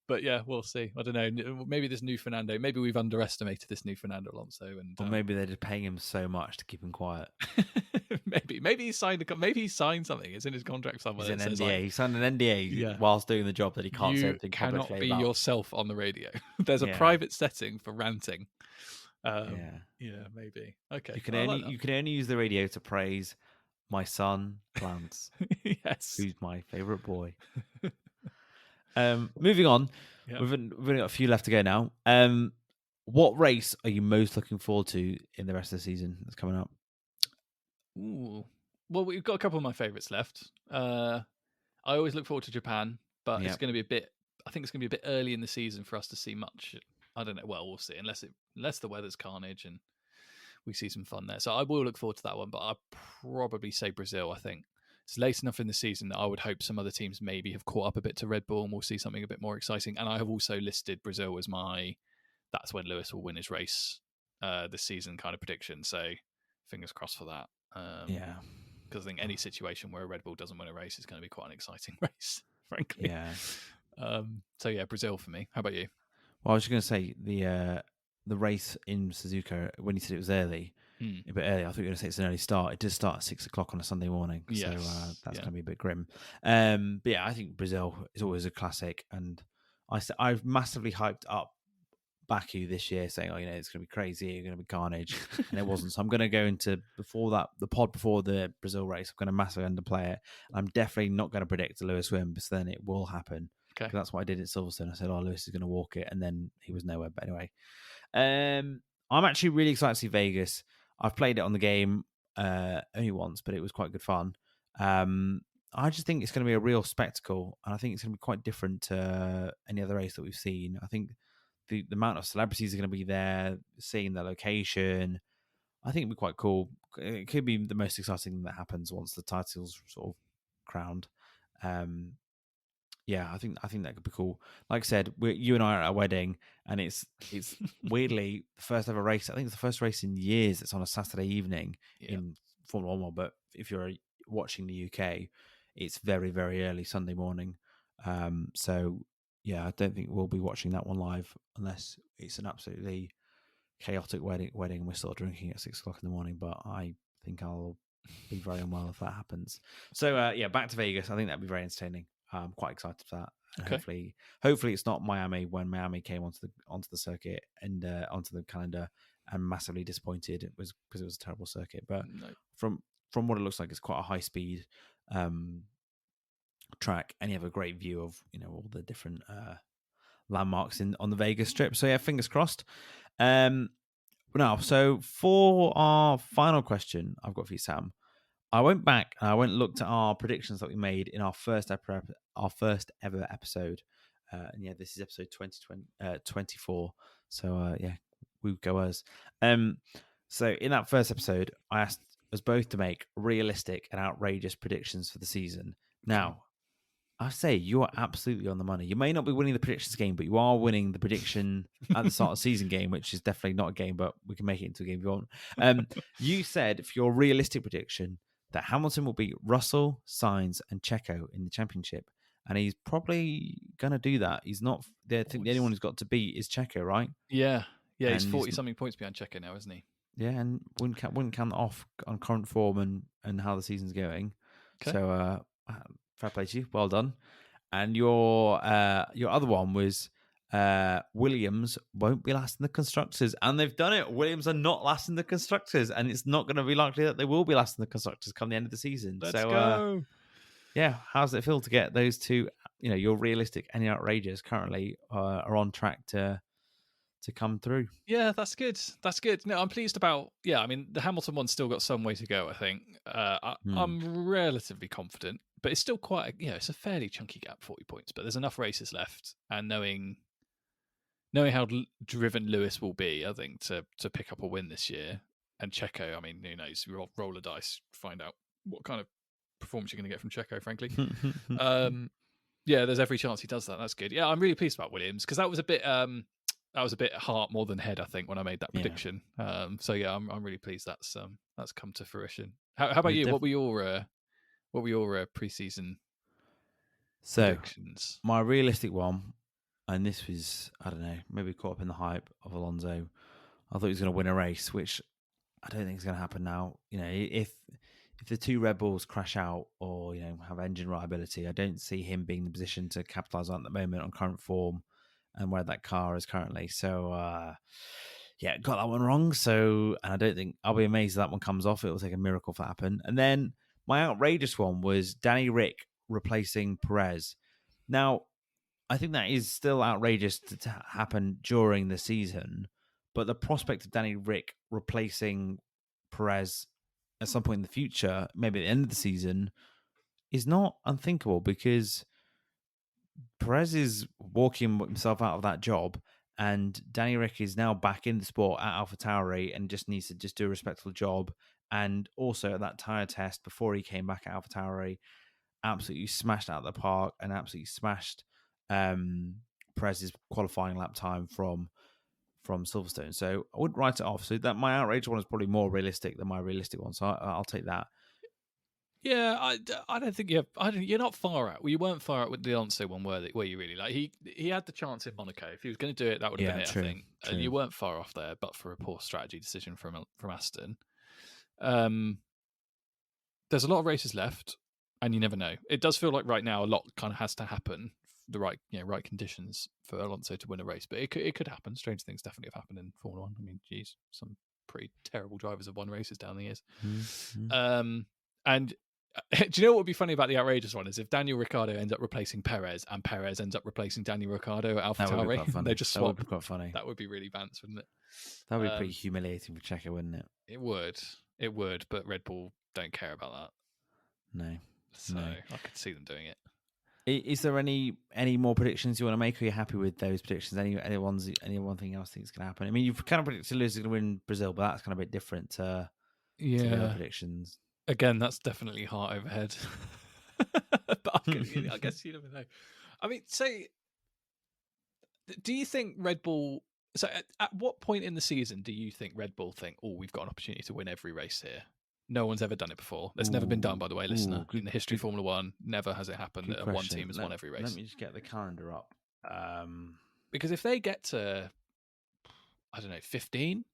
But yeah, we'll see. I don't know. Maybe this new Fernando. Maybe we've underestimated this new Fernando Alonso, and or maybe they're just paying him so much to keep him quiet. maybe he signed something. It's in his contract somewhere. It's an NDA. He signed an NDA whilst doing the job that he can't say anything publicly about. You cannot be yourself on the radio. There's a private setting for ranting. Yeah, maybe. Okay. You can only use the radio to praise my son Lance. Yes, who's my favorite boy. Moving on, we've only got a few left to go now. What race are you most looking forward to in the rest of the season that's coming up? Ooh, well, we've got a couple of my favorites left. I always look forward to Japan, but it's going to be a bit. I think it's going to be a bit early in the season for us to see much. I don't know. Well, we'll see. Unless the weather's carnage and we see some fun there. So I will look forward to that one, but I'll probably say Brazil. I think it's late enough in the season that I would hope some other teams maybe have caught up a bit to Red Bull and we'll see something a bit more exciting. And I have also listed Brazil as that's when Lewis will win his race this season kind of prediction. So fingers crossed for that. Because I think any situation where a Red Bull doesn't win a race is going to be quite an exciting race, frankly. Yeah. So yeah, Brazil for me. How about you? Well, I was just going to say the race in Suzuka, when you said it was early, a bit early, I thought you were going to say it's an early start. It does start at 6 o'clock on a Sunday morning, so that's going to be a bit grim. But yeah, I think Brazil is always a classic, and I've massively hyped up Baku this year, saying, "Oh, it's going to be crazy, it's going to be carnage," and it wasn't. So I'm going to go into the pod before the Brazil race. I'm going to massively underplay it. I'm definitely not going to predict a Lewis win, but then it will happen. Okay, that's what I did at Silverstone. I said, "Oh, Lewis is going to walk it," and then he was nowhere. But anyway, I'm actually really excited to see Vegas. I've played it on the game only once, but it was quite good fun. I just think it's going to be a real spectacle, and I think it's going to be quite different to any other race that we've seen. I think the amount of celebrities are going to be there, seeing the location. I think it'll be quite cool. It could be the most exciting thing that happens once the title's sort of crowned. Yeah, I think that could be cool. Like I said, you and I are at a wedding, and it's weirdly the first ever race. I think it's the first race in years that's on a Saturday evening in Formula One. But if you're watching the UK, it's very, very early Sunday morning. So yeah, I don't think we'll be watching that one live unless it's an absolutely chaotic wedding and we're still drinking at 6 o'clock in the morning. But I think I'll be very unwell if that happens. So yeah, back to Vegas. I think that'd be very entertaining. I'm quite excited for that. And hopefully it's not Miami when Miami came onto the circuit and onto the calendar and massively disappointed. It was because it was a terrible circuit. But from what it looks like, it's quite a high speed track, and you have a great view of all the different landmarks on the Vegas Strip. So yeah, fingers crossed. Now, so for our final question, I've got for you, Sam. I went back and I went and looked at our predictions that we made in our first ever episode. And yeah, this is episode 24. So yeah, we go us. So in that first episode, I asked us both to make realistic and outrageous predictions for the season. Now, I say you are absolutely on the money. You may not be winning the predictions game, but you are winning the prediction at the start of the season game, which is definitely not a game, but we can make it into a game if you want. You said for your realistic prediction that Hamilton will beat Russell, Sainz, and Checo in the championship, and he's probably going to do that. He's not. I Oh, think the only one who's got to beat is Checo, right? yeah, yeah, he's And he's 40 something points behind Checo now, isn't he? yeah, and wouldn't count that off on current form and how the season's going. Okay. So fair play to you, well done. And your other one was Williams won't be last in the constructors, and they've done it. Williams are not last in the constructors, and it's not going to be likely that they will be last in the constructors come the end of the season. Let's So go. yeah, how's it feel to get those two? You know, your realistic and your outrageous currently are on track to come through. Yeah, that's good. That's good. No, I'm pleased about. Yeah, I mean, the Hamilton one's still got some way to go. I think Hmm. I'm relatively confident, but it's still quite. It's a fairly chunky gap, 40 points. But there's enough races left, and knowing how driven Lewis will be, I think to pick up a win this year. And Checo, I mean, who knows? Roll the dice, find out what kind of performance you're going to get from Checo. Frankly, yeah, there's every chance he does that. That's good. Yeah, I'm really pleased about Williams because that was a bit heart more than head, I think, when I made that Yeah, prediction. So yeah, I'm really pleased that's come to fruition. How about yeah, you? definitely. What were your preseason So predictions? my realistic one, and this was I don't know, maybe caught up in the hype of Alonso. I thought he was going to win a race, which I don't think is going to happen now. You know, if the two Red Bulls crash out or have engine reliability, I don't see him being in the position to capitalize on at the moment on current form and where that car is currently. So yeah, got that one wrong. So and I don't think I'll be amazed if that one comes off. It will take a miracle for that to happen. And then my outrageous one was Danny Rick replacing Perez. Now I think that is still outrageous to happen during the season, but the prospect of Danny Rick replacing Perez at some point in the future, maybe at the end of the season, is not unthinkable because Perez is walking himself out of that job, and Danny Rick is now back in the sport at AlphaTauri and just needs to just do a respectful job. And also at that tire test before he came back at AlphaTauri, absolutely smashed out of the park and absolutely smashed Perez's qualifying lap time from Silverstone. So I wouldn't write it off. So that my outrage one is probably more realistic than my realistic one. So I'll take that. Yeah, I don't think you're not far out. Well, you weren't far out with the Alonso one, were you really? Like he had the chance in Monaco. If he was going to do it, that would have Yeah, been it. I true, think true. you weren't far off there, but for a poor strategy decision from Aston. Um, there's a lot of races left, and you never know. It does feel like right now a lot kind of has to happen, the right conditions for Alonso to win a race. But it could happen. Strange things definitely have happened in Formula One. I mean, geez, some pretty terrible drivers have won races down the years. Mm-hmm. And do you know what would be funny about the outrageous one is if Daniel Ricciardo ends up replacing Perez and Perez ends up replacing Daniel Ricciardo at That would be AlphaTauri, quite funny. they just That would swap. be quite funny. That would be really bants, wouldn't it? That would be pretty humiliating for Checo, wouldn't it? It would, but Red Bull don't care about that. No, So no. I could see them doing it. Is there any more predictions you want to make? Or are you happy with those predictions? Any one thing else think is going to happen? I mean, you've kind of predicted Lewis is going to win Brazil, but that's kind of a bit different to the other predictions. Again, that's definitely heart overhead. But I guess you never know. I mean, say, do you think Red Bull? So, at what point in the season do you think Red Bull think, "Oh, we've got an opportunity to win every race here"? No one's ever done it before. It's never been done, by the way, listener. In the history of Formula One, never has it happened that one team has won every race. Let me just get the calendar up. Because if they get to, I don't know, 15,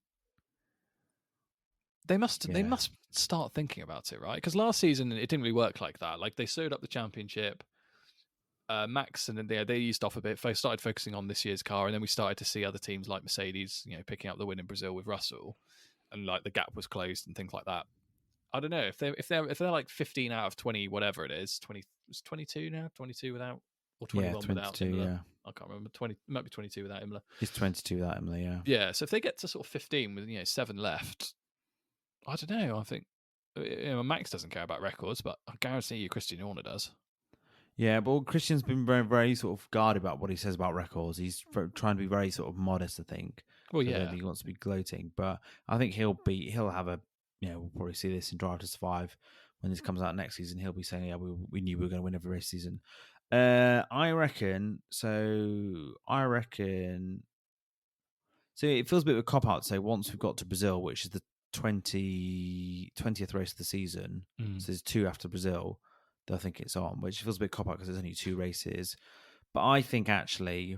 they must start thinking about it, right? Because last season it didn't really work like that. Like they sewed up the championship. Max and then they eased off a bit. They started focusing on this year's car, and then we started to see other teams like Mercedes, picking up the win in Brazil with Russell, and like the gap was closed and things like that. I don't know if they're like 15 out of 20, whatever it is, 20 it's 22 now, 22 without or 21 without Imola. Yeah. I can't remember. It might be 22 without Imola. It's 22 without Imola. Yeah. Yeah. So if they get to sort of 15 with 7 left, I don't know. I think Max doesn't care about records, but I guarantee you Christian Horner does. Yeah, but Christian's been very, very sort of guarded about what he says about records. He's trying to be very sort of modest, I think. Well, I yeah. don't think he wants to be gloating, but I think he'll have a, we'll probably see this in Drive to Survive when this comes out next season. He'll be saying, yeah, we knew we were going to win every race season. I reckon. So I reckon. So it feels a bit of a cop out. So once we've got to Brazil, which is the 20th race of the season, Mm. so there's two after Brazil, that I think it's on, which feels a bit cop out because there's only two races. But I think actually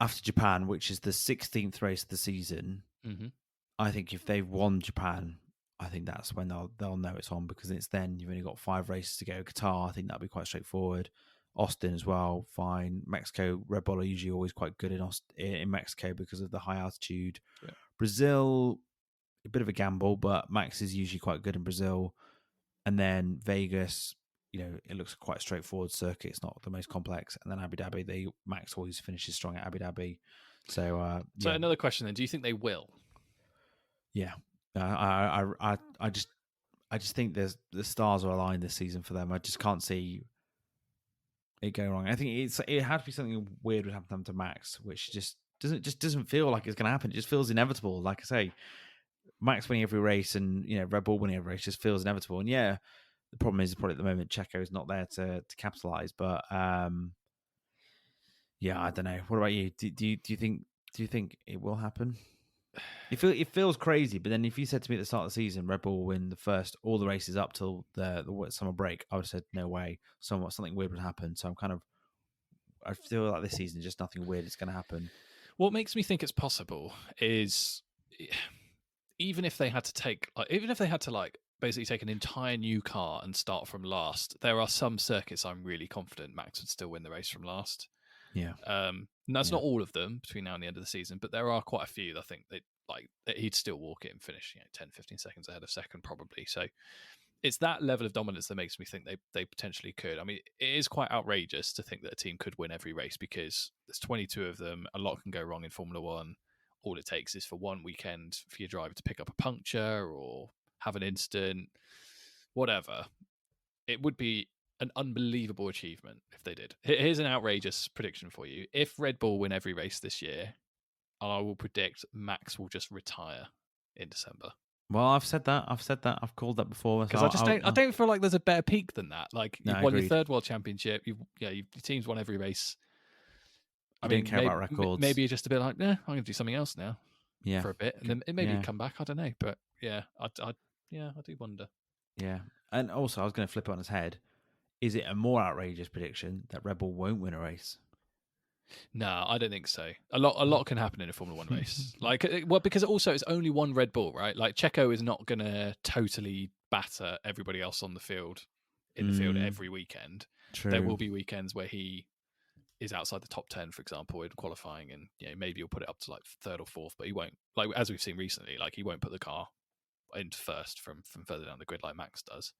after Japan, which is the 16th race of the season, Mm-hmm. I think if they've won Japan, I think that's when they'll know it's on, because it's then you've only got 5 races to go. Qatar, I think that'll be quite straightforward. Austin as well, fine. Mexico, Red Bull are usually always quite good in Mexico because of the high altitude. Yeah. Brazil, a bit of a gamble, but Max is usually quite good in Brazil. And then Vegas, it looks quite a straightforward circuit. It's not the most complex. And then Abu Dhabi, Max always finishes strong at Abu Dhabi. So So yeah, another question then: do you think they will? yeah. I just think the stars are aligned this season for them. I just can't see it going wrong. I think it had to be something weird would happen to Max, which just doesn't feel like it's going to happen. It just feels inevitable. Like I say, Max winning every race and Red Bull winning every race just feels inevitable. And yeah, the problem is probably at the moment Checo is not there to capitalize. But yeah, I don't know. What about you? Do you think it will happen? It feels crazy, but then if you said to me at the start of the season, Red Bull will win all the races up till the summer break, I would have said no way. Something weird would happen. So I feel like this season just nothing weird is going to happen. What makes me think it's possible is even if they had to basically take an entire new car and start from last, there are some circuits I'm really confident Max would still win the race from last. Yeah, And that's Yeah. not all of them between now and the end of the season, but there are quite a few that I think that he'd still walk it and finish 10, 15 seconds ahead of second probably. So it's that level of dominance that makes me think they potentially could. I mean, it is quite outrageous to think that a team could win every race because there's 22 of them. A lot can go wrong in Formula One. All it takes is for one weekend for your driver to pick up a puncture or have an incident, whatever. It would be an unbelievable achievement if they did. Here's an outrageous prediction for you. If Red Bull win every race this year, I will predict Max will just retire in December. Well, I've said that. I've called that before. Because I don't feel like there's a better peak than that. Like No, you've I won your agreed. third world championship. Your team's won every race. I You don't mean, care about records. maybe you're just a bit like, I'm going to do something else now Yeah, for a bit, and then maybe yeah, come back. I don't know, but yeah, I do wonder. yeah. And also, I was going to flip it on its head. Is it a more outrageous prediction that Red Bull won't win a race? No, I don't think so. A lot can happen in a Formula One race. Because also it's only one Red Bull, right? Like Checo is not going to totally batter everybody else on the field every weekend. True. There will be weekends where he is outside the top 10, for example, in qualifying, and maybe he'll put it up to like third or fourth, but he won't. Like as we've seen recently, like he won't put the car into first from further down the grid like Max does.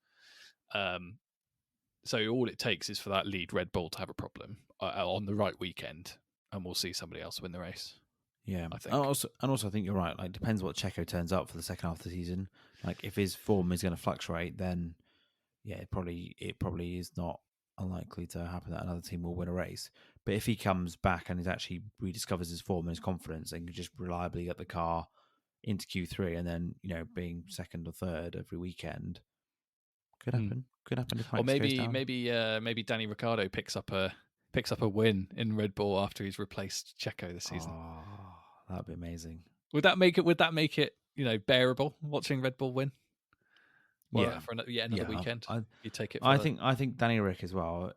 So all it takes is for that lead Red Bull to have a problem on the right weekend, and we'll see somebody else win the race. Yeah, I think. and also, I think you're right. Like, it depends what Checo turns up for the second half of the season. Like, if his form is going to fluctuate, then yeah, it probably is not unlikely to happen that another team will win a race. But if he comes back and is actually rediscovers his form and his confidence and can just reliably get the car into Q3 and then being second or third every weekend, could happen. Could happen if Max Or goes down. maybe Danny Ricciardo picks up a win in Red Bull after he's replaced Checo this season. Oh, that'd be amazing. Would that make it bearable watching Red Bull win? Well, Yeah, for another weekend, you take it. I think Danny Rick as well.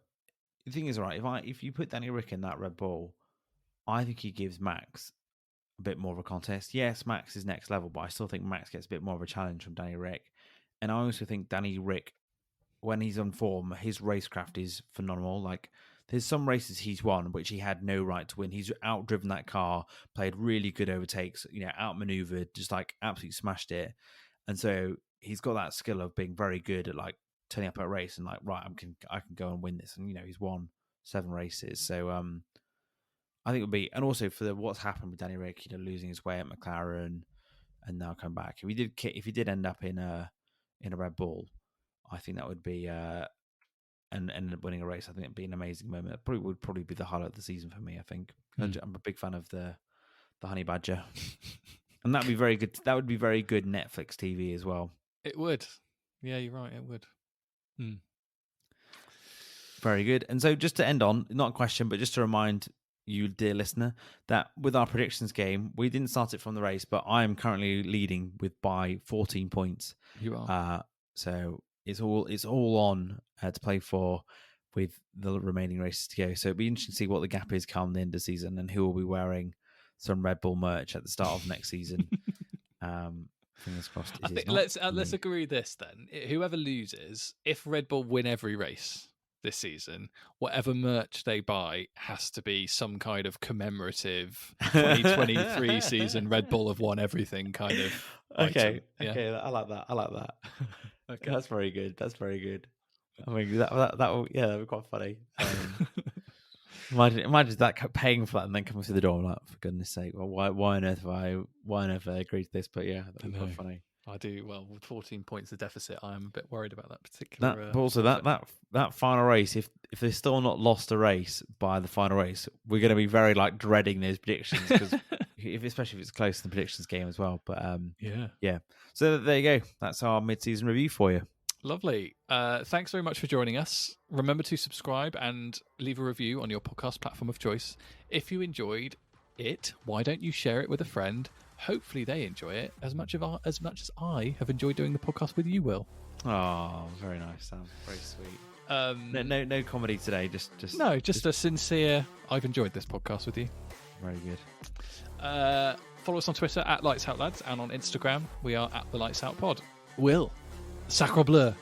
The thing is, right, if you put Danny Rick in that Red Bull, I think he gives Max a bit more of a contest. Yes, Max is next level, but I still think Max gets a bit more of a challenge from Danny Rick. And I also think Danny Rick, when he's on form, his racecraft is phenomenal. Like, there's some races he's won which he had no right to win. He's outdriven that car, played really good overtakes, outmaneuvered, just like absolutely smashed it. And so he's got that skill of being very good at like turning up at a race and like, right, I can go and win this. And he's won 7 races. So I think it would be, and also for what's happened with Danny Rick, losing his way at McLaren and now come back. If he did end up in a Red Bull, I think that would be and ended up winning a race. I think it'd be an amazing moment. It would probably be the highlight of the season for me. I think I'm a big fan of the Honey Badger, and that'd be very good. That would be very good Netflix TV as well. It would. Yeah, you're right. It would. Very good. And so just to end on, not a question, but just to remind you, dear listener, that with our predictions game, we didn't start it from the race, but I am currently leading by 14 points. You are. So it's all on to play for with the remaining races to go. So it'll be interesting to see what the gap is come the end of the season and who will be wearing some Red Bull merch at the start of next season. Fingers crossed. I think let's agree this then. Whoever loses, if Red Bull win every race this season, whatever merch they buy has to be some kind of commemorative 2023 season Red Bull have won everything kind of Okay. item. Yeah. Okay, I like that. Okay. That's very good. I mean, that'd be quite funny. Imagine that paying for that and then coming through the door. I'm like, for goodness sake, well, why on earth have I agreed to this? But yeah, that'd be quite funny. I do. Well, with 14 points of deficit, I'm a bit worried about that particular. But also that final race, if they're still not lost a race by the final race, we're going to be very dreading those predictions because especially if it's close to the predictions game as well. But yeah. So there you go. That's our mid-season review for you. Lovely. Thanks very much for joining us. Remember to subscribe and leave a review on your podcast platform of choice. If you enjoyed it, why don't you share it with a friend? Hopefully they enjoy it as much as I have enjoyed doing the podcast with you, Will. Oh, very nice, Sam. Very sweet. No comedy today. Just a sincere. I've enjoyed this podcast with you. Very good. Follow us on Twitter at Lights Out Lads, and on Instagram we are at the Lights Out Pod. Will, sacre bleu.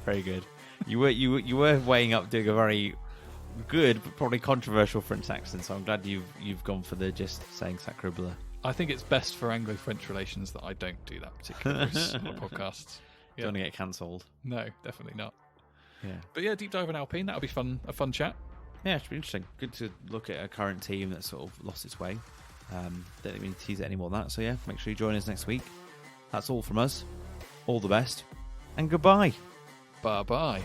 Very good. You were weighing up doing a very good but probably controversial French accent, so I'm glad you've gone for the just saying sacre bleu. I think it's best for Anglo-French relations that I don't do that particular voice on a podcast. Don't want to get cancelled. No, definitely not. Yeah. But yeah, deep dive on Alpine, that'll be fun. A fun chat. Yeah, it should be interesting. Good to look at a current team that's sort of lost its way. Don't think we need to tease it any more than that. So yeah, make sure you join us next week. That's all from us. All the best. And goodbye. Bye-bye.